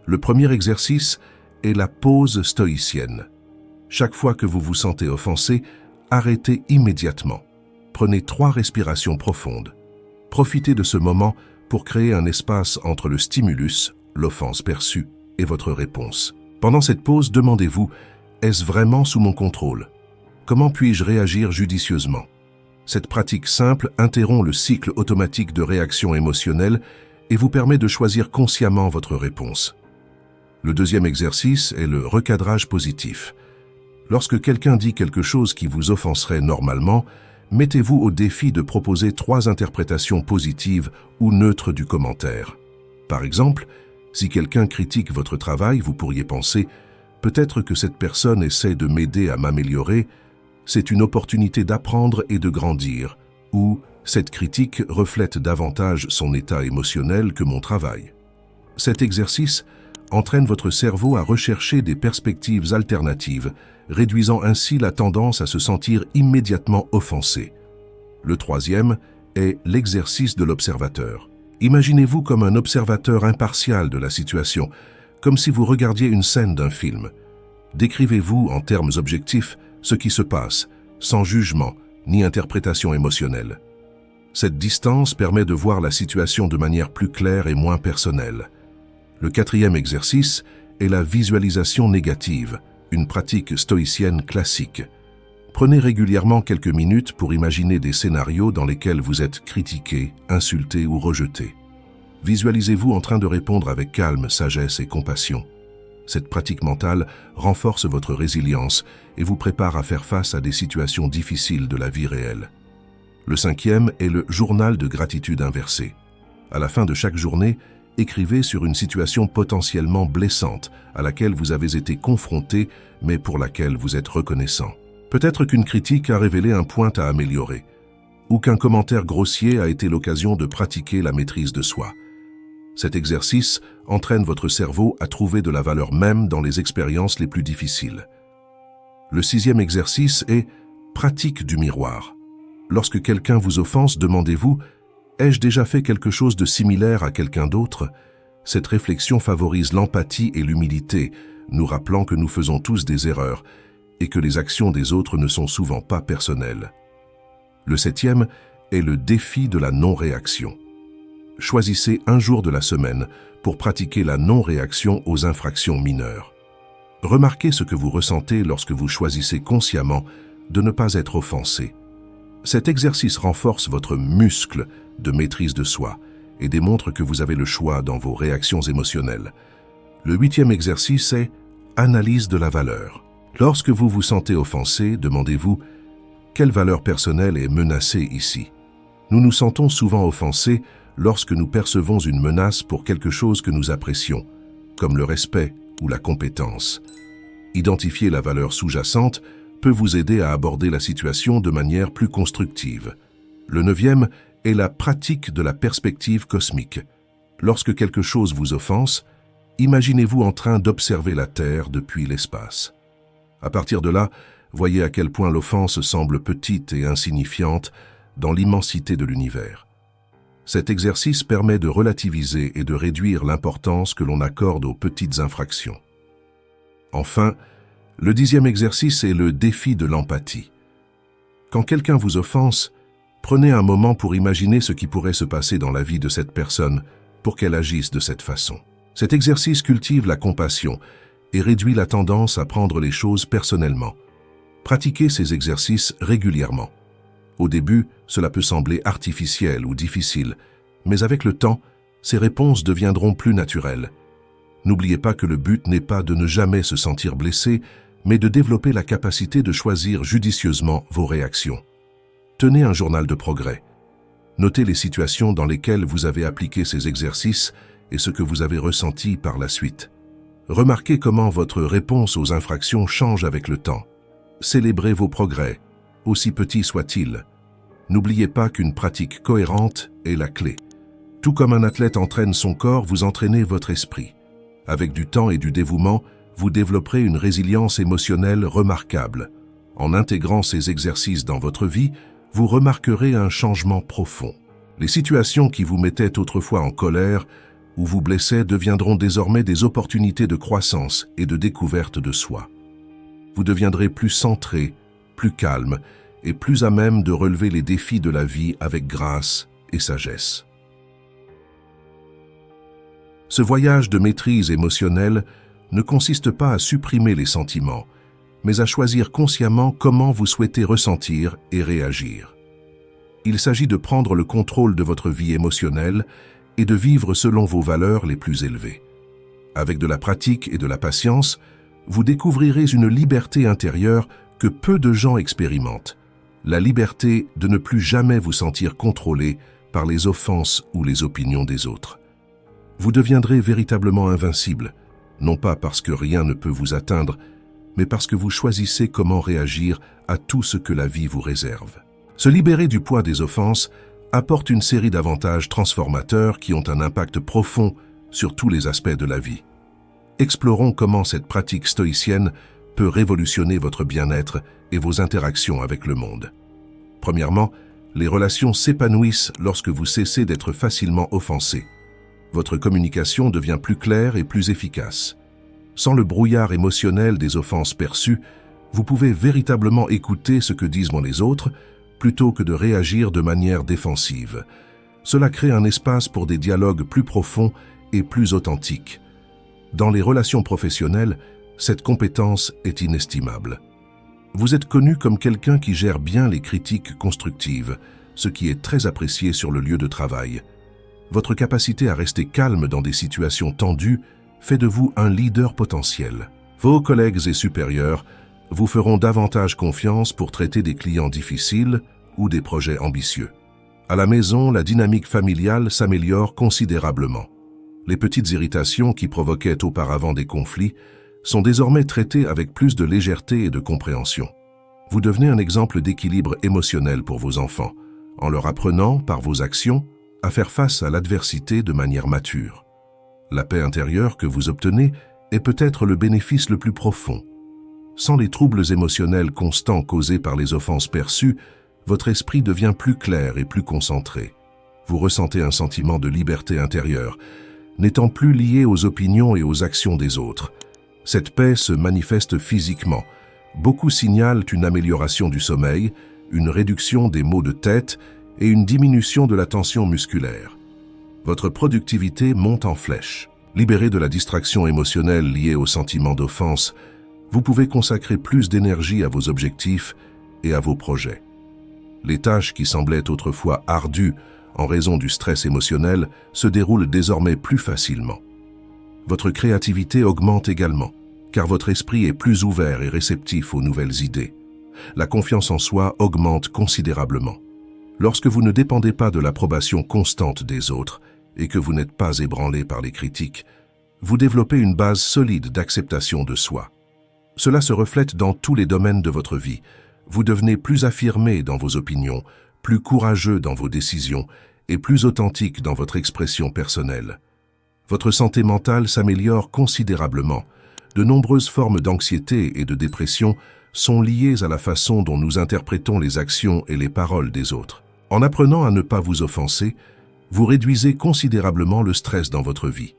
Le premier exercice est la pause stoïcienne. Chaque fois que vous vous sentez offensé, arrêtez immédiatement. Prenez 3 respirations profondes. Profitez de ce moment pour créer un espace entre le stimulus, l'offense perçue, et votre réponse. Pendant cette pause, demandez-vous, est-ce vraiment sous mon contrôle? Comment puis-je réagir judicieusement? Cette pratique simple interrompt le cycle automatique de réaction émotionnelle et vous permet de choisir consciemment votre réponse. Le deuxième exercice est le recadrage positif. Lorsque quelqu'un dit quelque chose qui vous offenserait normalement, mettez-vous au défi de proposer 3 interprétations positives ou neutres du commentaire. Par exemple, si quelqu'un critique votre travail, vous pourriez penser « Peut-être que cette personne essaie de m'aider à m'améliorer, c'est une opportunité d'apprendre et de grandir » ou « Cette critique reflète davantage son état émotionnel que mon travail ». Cet exercice entraîne votre cerveau à rechercher des perspectives alternatives, réduisant ainsi la tendance à se sentir immédiatement offensé. Le troisième est l'exercice de l'observateur. Imaginez-vous comme un observateur impartial de la situation, comme si vous regardiez une scène d'un film. Décrivez-vous en termes objectifs ce qui se passe, sans jugement, ni interprétation émotionnelle. Cette distance permet de voir la situation de manière plus claire et moins personnelle. Le quatrième exercice est la visualisation négative, une pratique stoïcienne classique. Prenez régulièrement quelques minutes pour imaginer des scénarios dans lesquels vous êtes critiqué, insulté ou rejeté. Visualisez-vous en train de répondre avec calme, sagesse et compassion. Cette pratique mentale renforce votre résilience et vous prépare à faire face à des situations difficiles de la vie réelle. Le cinquième est le journal de gratitude inversé. À la fin de chaque journée, écrivez sur une situation potentiellement blessante à laquelle vous avez été confronté, mais pour laquelle vous êtes reconnaissant. Peut-être qu'une critique a révélé un point à améliorer, ou qu'un commentaire grossier a été l'occasion de pratiquer la maîtrise de soi. Cet exercice entraîne votre cerveau à trouver de la valeur même dans les expériences les plus difficiles. Le sixième exercice est pratique du miroir. Lorsque quelqu'un vous offense, demandez-vous « Ai-je déjà fait quelque chose de similaire à quelqu'un d'autre ?» Cette réflexion favorise l'empathie et l'humilité, nous rappelant que nous faisons tous des erreurs et que les actions des autres ne sont souvent pas personnelles. Le septième est le défi de la non-réaction. Choisissez un jour de la semaine pour pratiquer la non-réaction aux infractions mineures. Remarquez ce que vous ressentez lorsque vous choisissez consciemment de ne pas être offensé. Cet exercice renforce votre muscle de maîtrise de soi et démontre que vous avez le choix dans vos réactions émotionnelles. Le huitième exercice est analyse de la valeur. Lorsque vous vous sentez offensé, demandez-vous « Quelle valeur personnelle est menacée ici ?» Nous nous sentons souvent offensés lorsque nous percevons une menace pour quelque chose que nous apprécions, comme le respect ou la compétence. Identifier la valeur sous-jacente peut vous aider à aborder la situation de manière plus constructive. Le neuvième est la pratique de la perspective cosmique. Lorsque quelque chose vous offense, imaginez-vous en train d'observer la Terre depuis l'espace. À partir de là, voyez à quel point l'offense semble petite et insignifiante dans l'immensité de l'univers. Cet exercice permet de relativiser et de réduire l'importance que l'on accorde aux petites infractions. Enfin, le dixième exercice est le défi de l'empathie. Quand quelqu'un vous offense, prenez un moment pour imaginer ce qui pourrait se passer dans la vie de cette personne pour qu'elle agisse de cette façon. Cet exercice cultive la compassion et réduit la tendance à prendre les choses personnellement. Pratiquez ces exercices régulièrement. Au début, cela peut sembler artificiel ou difficile, mais avec le temps, ces réponses deviendront plus naturelles. N'oubliez pas que le but n'est pas de ne jamais se sentir blessé, mais de développer la capacité de choisir judicieusement vos réactions. Tenez un journal de progrès. Notez les situations dans lesquelles vous avez appliqué ces exercices et ce que vous avez ressenti par la suite. Remarquez comment votre réponse aux infractions change avec le temps. Célébrez vos progrès, aussi petits soient-ils. N'oubliez pas qu'une pratique cohérente est la clé. Tout comme un athlète entraîne son corps, vous entraînez votre esprit. Avec du temps et du dévouement, vous développerez une résilience émotionnelle remarquable. En intégrant ces exercices dans votre vie, vous remarquerez un changement profond. Les situations qui vous mettaient autrefois en colère ou vous blessaient deviendront désormais des opportunités de croissance et de découverte de soi. Vous deviendrez plus centré, plus calme et plus à même de relever les défis de la vie avec grâce et sagesse. Ce voyage de maîtrise émotionnelle ne consiste pas à supprimer les sentiments, mais à choisir consciemment comment vous souhaitez ressentir et réagir. Il s'agit de prendre le contrôle de votre vie émotionnelle et de vivre selon vos valeurs les plus élevées. Avec de la pratique et de la patience, vous découvrirez une liberté intérieure que peu de gens expérimentent, la liberté de ne plus jamais vous sentir contrôlé par les offenses ou les opinions des autres. Vous deviendrez véritablement invincible, non pas parce que rien ne peut vous atteindre, mais parce que vous choisissez comment réagir à tout ce que la vie vous réserve. Se libérer du poids des offenses apporte une série d'avantages transformateurs qui ont un impact profond sur tous les aspects de la vie. Explorons comment cette pratique stoïcienne peut révolutionner votre bien-être et vos interactions avec le monde. Premièrement, les relations s'épanouissent lorsque vous cessez d'être facilement offensé. Votre communication devient plus claire et plus efficace. Sans le brouillard émotionnel des offenses perçues, vous pouvez véritablement écouter ce que disent les autres, plutôt que de réagir de manière défensive. Cela crée un espace pour des dialogues plus profonds et plus authentiques. Dans les relations professionnelles, cette compétence est inestimable. Vous êtes connu comme quelqu'un qui gère bien les critiques constructives, ce qui est très apprécié sur le lieu de travail. Votre capacité à rester calme dans des situations tendues fait de vous un leader potentiel. Vos collègues et supérieurs vous feront davantage confiance pour traiter des clients difficiles ou des projets ambitieux. À la maison, la dynamique familiale s'améliore considérablement. Les petites irritations qui provoquaient auparavant des conflits sont désormais traitées avec plus de légèreté et de compréhension. Vous devenez un exemple d'équilibre émotionnel pour vos enfants, en leur apprenant, par vos actions, à faire face à l'adversité de manière mature. La paix intérieure que vous obtenez est peut-être le bénéfice le plus profond. Sans les troubles émotionnels constants causés par les offenses perçues, votre esprit devient plus clair et plus concentré. Vous ressentez un sentiment de liberté intérieure, n'étant plus lié aux opinions et aux actions des autres. Cette paix se manifeste physiquement. Beaucoup signalent une amélioration du sommeil, une réduction des maux de tête et une diminution de la tension musculaire. Votre productivité monte en flèche. Libéré de la distraction émotionnelle liée au sentiment d'offense, vous pouvez consacrer plus d'énergie à vos objectifs et à vos projets. Les tâches qui semblaient autrefois ardues en raison du stress émotionnel se déroulent désormais plus facilement. Votre créativité augmente également, car votre esprit est plus ouvert et réceptif aux nouvelles idées. La confiance en soi augmente considérablement. Lorsque vous ne dépendez pas de l'approbation constante des autres et que vous n'êtes pas ébranlé par les critiques, vous développez une base solide d'acceptation de soi. Cela se reflète dans tous les domaines de votre vie. Vous devenez plus affirmé dans vos opinions, plus courageux dans vos décisions et plus authentique dans votre expression personnelle. Votre santé mentale s'améliore considérablement. De nombreuses formes d'anxiété et de dépression sont liées à la façon dont nous interprétons les actions et les paroles des autres. En apprenant à ne pas vous offenser, vous réduisez considérablement le stress dans votre vie.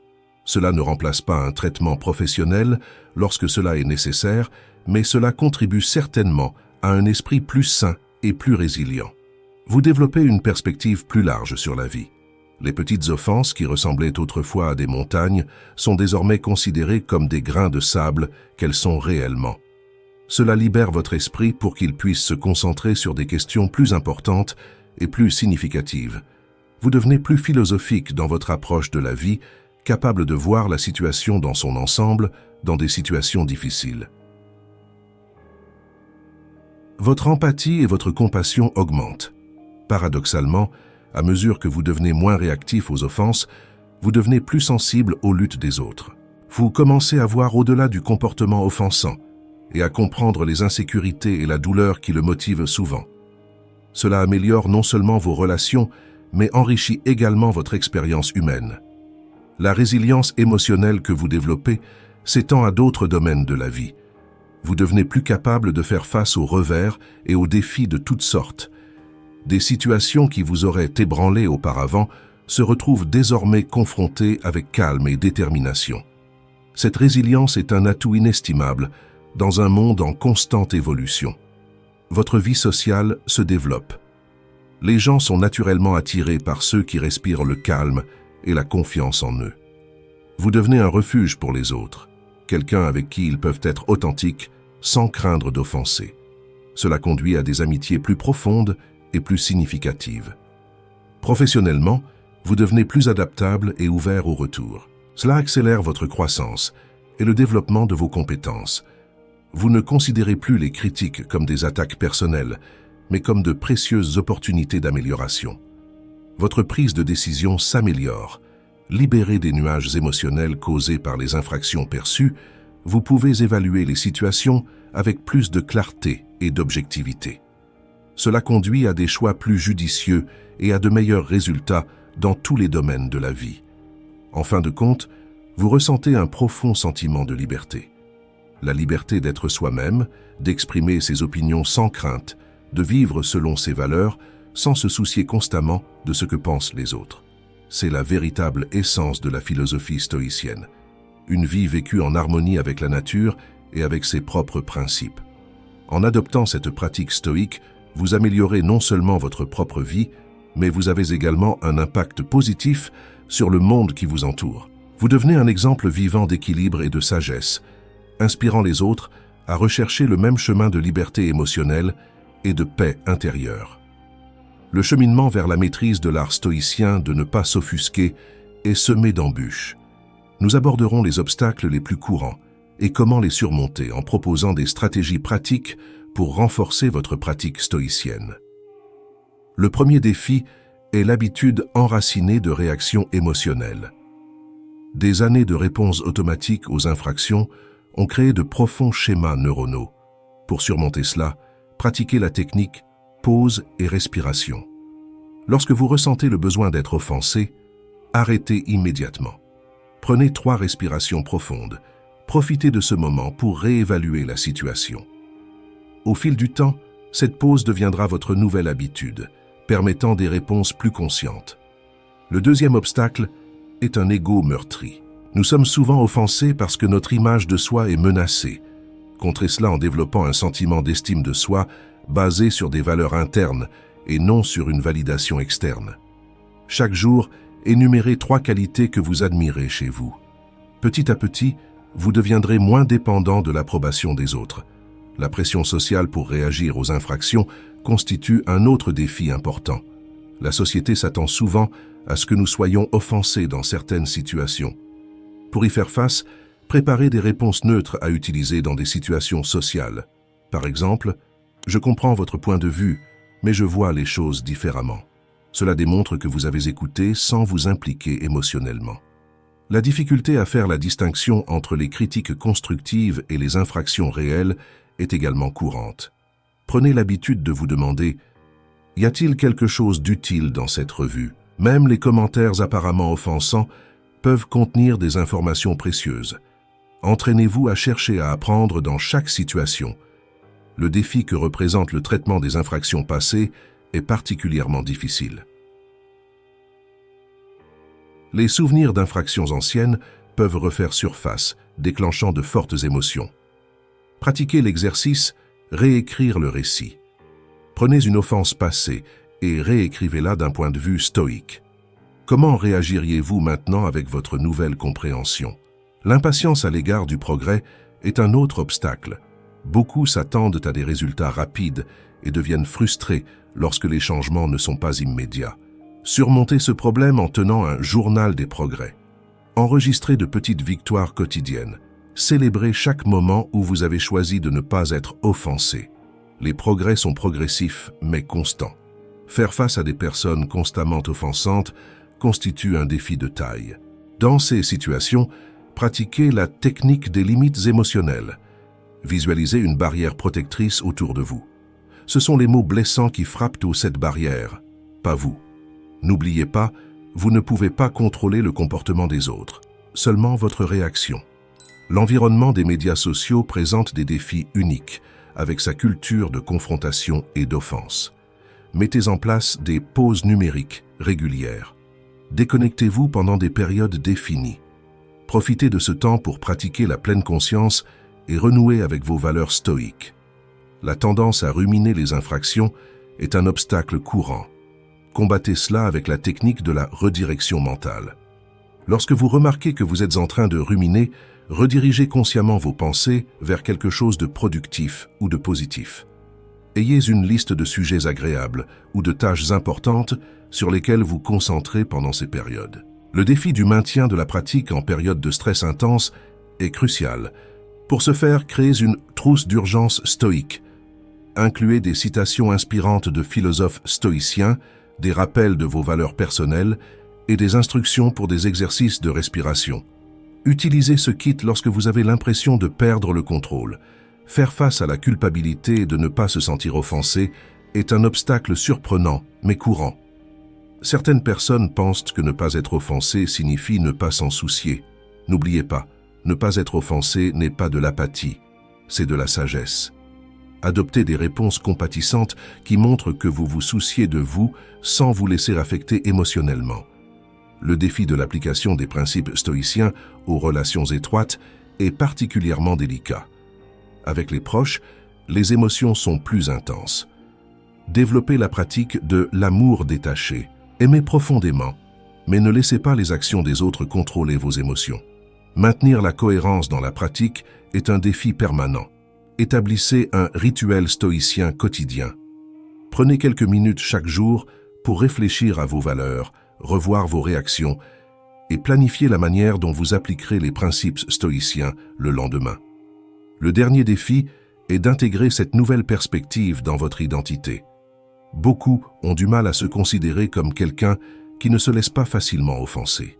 Cela ne remplace pas un traitement professionnel lorsque cela est nécessaire, mais cela contribue certainement à un esprit plus sain et plus résilient. Vous développez une perspective plus large sur la vie. Les petites offenses qui ressemblaient autrefois à des montagnes sont désormais considérées comme des grains de sable qu'elles sont réellement. Cela libère votre esprit pour qu'il puisse se concentrer sur des questions plus importantes et plus significatives. Vous devenez plus philosophique dans votre approche de la vie, capable de voir la situation dans son ensemble, dans des situations difficiles. Votre empathie et votre compassion augmentent. Paradoxalement, à mesure que vous devenez moins réactif aux offenses, vous devenez plus sensible aux luttes des autres. Vous commencez à voir au-delà du comportement offensant et à comprendre les insécurités et la douleur qui le motivent souvent. Cela améliore non seulement vos relations, mais enrichit également votre expérience humaine. La résilience émotionnelle que vous développez s'étend à d'autres domaines de la vie. Vous devenez plus capable de faire face aux revers et aux défis de toutes sortes. Des situations qui vous auraient ébranlé auparavant se retrouvent désormais confrontées avec calme et détermination. Cette résilience est un atout inestimable dans un monde en constante évolution. Votre vie sociale se développe. Les gens sont naturellement attirés par ceux qui respirent le calme et la confiance en eux. Vous devenez un refuge pour les autres, quelqu'un avec qui ils peuvent être authentiques sans craindre d'offenser. Cela conduit à des amitiés plus profondes et plus significatives. Professionnellement, vous devenez plus adaptable et ouvert au retour. Cela accélère votre croissance et le développement de vos compétences. Vous ne considérez plus les critiques comme des attaques personnelles, mais comme de précieuses opportunités d'amélioration. Votre prise de décision s'améliore. Libéré des nuages émotionnels causés par les infractions perçues, vous pouvez évaluer les situations avec plus de clarté et d'objectivité. Cela conduit à des choix plus judicieux et à de meilleurs résultats dans tous les domaines de la vie. En fin de compte, vous ressentez un profond sentiment de liberté. La liberté d'être soi-même, d'exprimer ses opinions sans crainte, de vivre selon ses valeurs, sans se soucier constamment de ce que pensent les autres. C'est la véritable essence de la philosophie stoïcienne. Une vie vécue en harmonie avec la nature et avec ses propres principes. En adoptant cette pratique stoïque, Vous améliorez non seulement votre propre vie, mais vous avez également un impact positif sur le monde qui vous entoure. Vous devenez un exemple vivant d'équilibre et de sagesse, inspirant les autres à rechercher le même chemin de liberté émotionnelle et de paix intérieure. Le cheminement vers la maîtrise de l'art stoïcien de ne pas s'offusquer est semé d'embûches. Nous aborderons les obstacles les plus courants et comment les surmonter en proposant des stratégies pratiques pour renforcer votre pratique stoïcienne. Le premier défi est l'habitude enracinée de réactions émotionnelles. Des années de réponses automatiques aux infractions ont créé de profonds schémas neuronaux. Pour surmonter cela, pratiquez la technique pause et respiration. Lorsque vous ressentez le besoin d'être offensé, arrêtez immédiatement. Prenez 3 respirations profondes. Profitez de ce moment pour réévaluer la situation. Au fil du temps, cette pause deviendra votre nouvelle habitude, permettant des réponses plus conscientes. Le deuxième obstacle est un ego meurtri. Nous sommes souvent offensés parce que notre image de soi est menacée. Contrez cela en développant un sentiment d'estime de soi basé sur des valeurs internes et non sur une validation externe. Chaque jour, énumérez 3 qualités que vous admirez chez vous. Petit à petit, vous deviendrez moins dépendant de l'approbation des autres. La pression sociale pour réagir aux infractions constitue un autre défi important. La société s'attend souvent à ce que nous soyons offensés dans certaines situations. Pour y faire face, préparez des réponses neutres à utiliser dans des situations sociales. Par exemple, « Je comprends votre point de vue, mais je vois les choses différemment ». Cela démontre que vous avez écouté sans vous impliquer émotionnellement. La difficulté à faire la distinction entre les critiques constructives et les infractions réelles est également courante. Prenez l'habitude de vous demander « Y a-t-il quelque chose d'utile dans cette revue ?» Même les commentaires apparemment offensants peuvent contenir des informations précieuses. Entraînez-vous à chercher à apprendre dans chaque situation. Le défi que représente le traitement des infractions passées est particulièrement difficile. Les souvenirs d'infractions anciennes peuvent refaire surface, déclenchant de fortes émotions. Pratiquez l'exercice « réécrire le récit ». Prenez une offense passée et réécrivez-la d'un point de vue stoïque. Comment réagiriez-vous maintenant avec votre nouvelle compréhension? L'impatience à l'égard du progrès est un autre obstacle. Beaucoup s'attendent à des résultats rapides et deviennent frustrés lorsque les changements ne sont pas immédiats. Surmontez ce problème en tenant un journal des progrès. Enregistrez de petites victoires quotidiennes. Célébrez chaque moment où vous avez choisi de ne pas être offensé. Les progrès sont progressifs mais constants. Faire face à des personnes constamment offensantes constitue un défi de taille. Dans ces situations, pratiquez la technique des limites émotionnelles. Visualisez une barrière protectrice autour de vous. Ce sont les mots blessants qui frappent cette barrière, pas vous. N'oubliez pas, vous ne pouvez pas contrôler le comportement des autres, seulement votre réaction. L'environnement des médias sociaux présente des défis uniques, avec sa culture de confrontation et d'offense. Mettez en place des pauses numériques régulières. Déconnectez-vous pendant des périodes définies. Profitez de ce temps pour pratiquer la pleine conscience et renouer avec vos valeurs stoïques. La tendance à ruminer les infractions est un obstacle courant. Combattez cela avec la technique de la redirection mentale. Lorsque vous remarquez que vous êtes en train de ruminer, redirigez consciemment vos pensées vers quelque chose de productif ou de positif. Ayez une liste de sujets agréables ou de tâches importantes sur lesquelles vous concentrez pendant ces périodes. Le défi du maintien de la pratique en période de stress intense est crucial. Pour ce faire, créez une trousse d'urgence stoïque. Incluez des citations inspirantes de philosophes stoïciens, des rappels de vos valeurs personnelles et des instructions pour des exercices de respiration. Utilisez ce kit lorsque vous avez l'impression de perdre le contrôle. Faire face à la culpabilité et de ne pas se sentir offensé est un obstacle surprenant, mais courant. Certaines personnes pensent que ne pas être offensé signifie ne pas s'en soucier. N'oubliez pas, ne pas être offensé n'est pas de l'apathie, c'est de la sagesse. Adoptez des réponses compatissantes qui montrent que vous vous souciez de vous sans vous laisser affecter émotionnellement. Le défi de l'application des principes stoïciens aux relations étroites est particulièrement délicat. Avec les proches, les émotions sont plus intenses. développez la pratique de l'amour détaché. Aimez profondément, mais ne laissez pas les actions des autres contrôler vos émotions. Maintenir la cohérence dans la pratique est un défi permanent. Établissez un rituel stoïcien quotidien. Prenez quelques minutes chaque jour pour réfléchir à vos valeurs, revoir vos réactions et planifier la manière dont vous appliquerez les principes stoïciens le lendemain. Le dernier défi est d'intégrer cette nouvelle perspective dans votre identité. Beaucoup ont du mal à se considérer comme quelqu'un qui ne se laisse pas facilement offenser.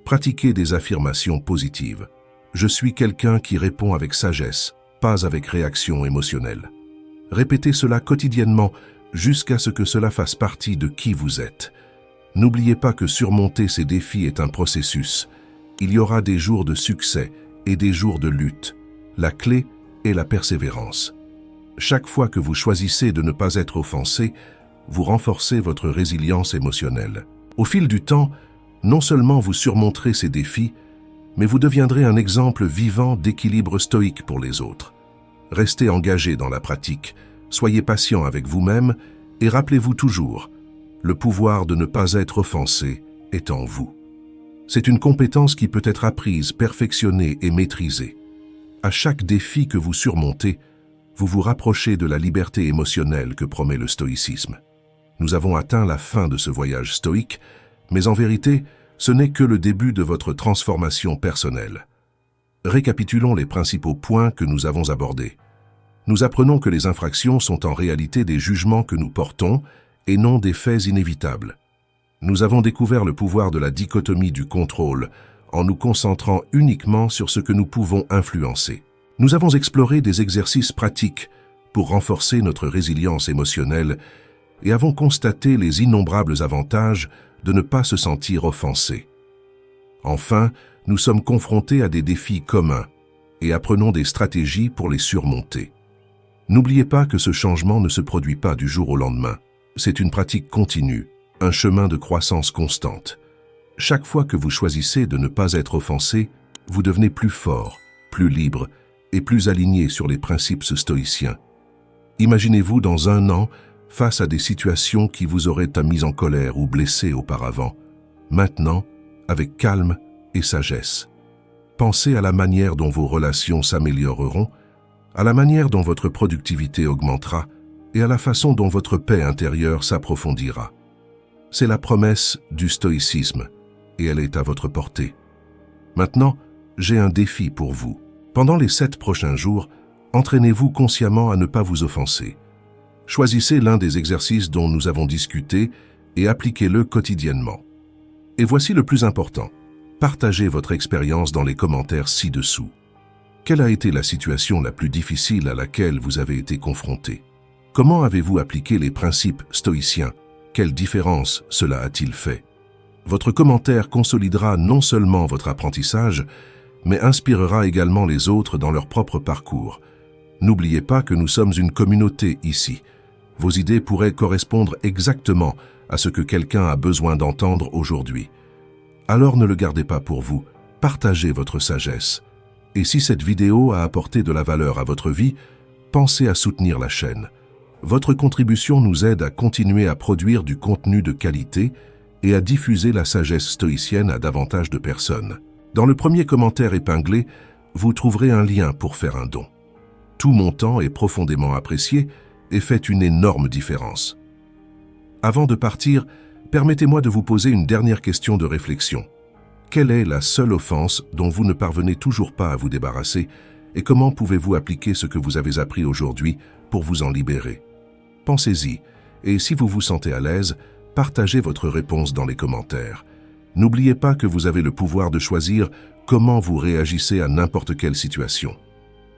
Pratiquez des affirmations positives. Je suis quelqu'un qui répond avec sagesse, pas avec réaction émotionnelle. Répétez cela quotidiennement jusqu'à ce que cela fasse partie de qui vous êtes. N'oubliez pas que surmonter ces défis est un processus. Il y aura des jours de succès et des jours de lutte. La clé est la persévérance. Chaque fois que vous choisissez de ne pas être offensé, vous renforcez votre résilience émotionnelle. Au fil du temps, non seulement vous surmonterez ces défis, mais vous deviendrez un exemple vivant d'équilibre stoïque pour les autres. Restez engagé dans la pratique, soyez patient avec vous-même et rappelez-vous toujours, le pouvoir de ne pas être offensé est en vous. C'est une compétence qui peut être apprise, perfectionnée et maîtrisée. À chaque défi que vous surmontez, vous vous rapprochez de la liberté émotionnelle que promet le stoïcisme. Nous avons atteint la fin de ce voyage stoïque, mais en vérité, ce n'est que le début de votre transformation personnelle. Récapitulons les principaux points que nous avons abordés. Nous apprenons que les infractions sont en réalité des jugements que nous portons et non des faits inévitables. Nous avons découvert le pouvoir de la dichotomie du contrôle en nous concentrant uniquement sur ce que nous pouvons influencer. Nous avons exploré des exercices pratiques pour renforcer notre résilience émotionnelle et avons constaté les innombrables avantages de ne pas se sentir offensé. Enfin, nous sommes confrontés à des défis communs et apprenons des stratégies pour les surmonter. N'oubliez pas que ce changement ne se produit pas du jour au lendemain. C'est une pratique continue, un chemin de croissance constante. Chaque fois que vous choisissez de ne pas être offensé, vous devenez plus fort, plus libre et plus aligné sur les principes stoïciens. Imaginez-vous dans 1 an face à des situations qui vous auraient mis en colère ou blessé auparavant. Maintenant, avec calme et sagesse. Pensez à la manière dont vos relations s'amélioreront, à la manière dont votre productivité augmentera et à la façon dont votre paix intérieure s'approfondira. C'est la promesse du stoïcisme et elle est à votre portée. Maintenant, j'ai un défi pour vous. Pendant les 7 prochains jours, entraînez-vous consciemment à ne pas vous offenser. Choisissez l'un des exercices dont nous avons discuté et appliquez-le quotidiennement. Et voici le plus important. Partagez votre expérience dans les commentaires ci-dessous. Quelle a été la situation la plus difficile à laquelle vous avez été confronté? Comment avez-vous appliqué les principes stoïciens? Quelle différence cela a-t-il fait? Votre commentaire consolidera non seulement votre apprentissage, mais inspirera également les autres dans leur propre parcours. N'oubliez pas que nous sommes une communauté ici. Vos idées pourraient correspondre exactement à ce que quelqu'un a besoin d'entendre aujourd'hui. Alors ne le gardez pas pour vous, partagez votre sagesse. Et si cette vidéo a apporté de la valeur à votre vie, pensez à soutenir la chaîne. Votre contribution nous aide à continuer à produire du contenu de qualité et à diffuser la sagesse stoïcienne à davantage de personnes. Dans le premier commentaire épinglé, vous trouverez un lien pour faire un don. Tout montant est profondément apprécié et fait une énorme différence. Avant de partir, permettez-moi de vous poser une dernière question de réflexion. Quelle est la seule offense dont vous ne parvenez toujours pas à vous débarrasser et comment pouvez-vous appliquer ce que vous avez appris aujourd'hui pour vous en libérer? Pensez-y et si vous vous sentez à l'aise, partagez votre réponse dans les commentaires. N'oubliez pas que vous avez le pouvoir de choisir comment vous réagissez à n'importe quelle situation.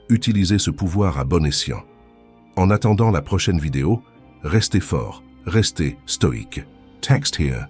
Utilisez ce pouvoir à bon escient. En attendant la prochaine vidéo, restez fort, restez stoïque. Text here.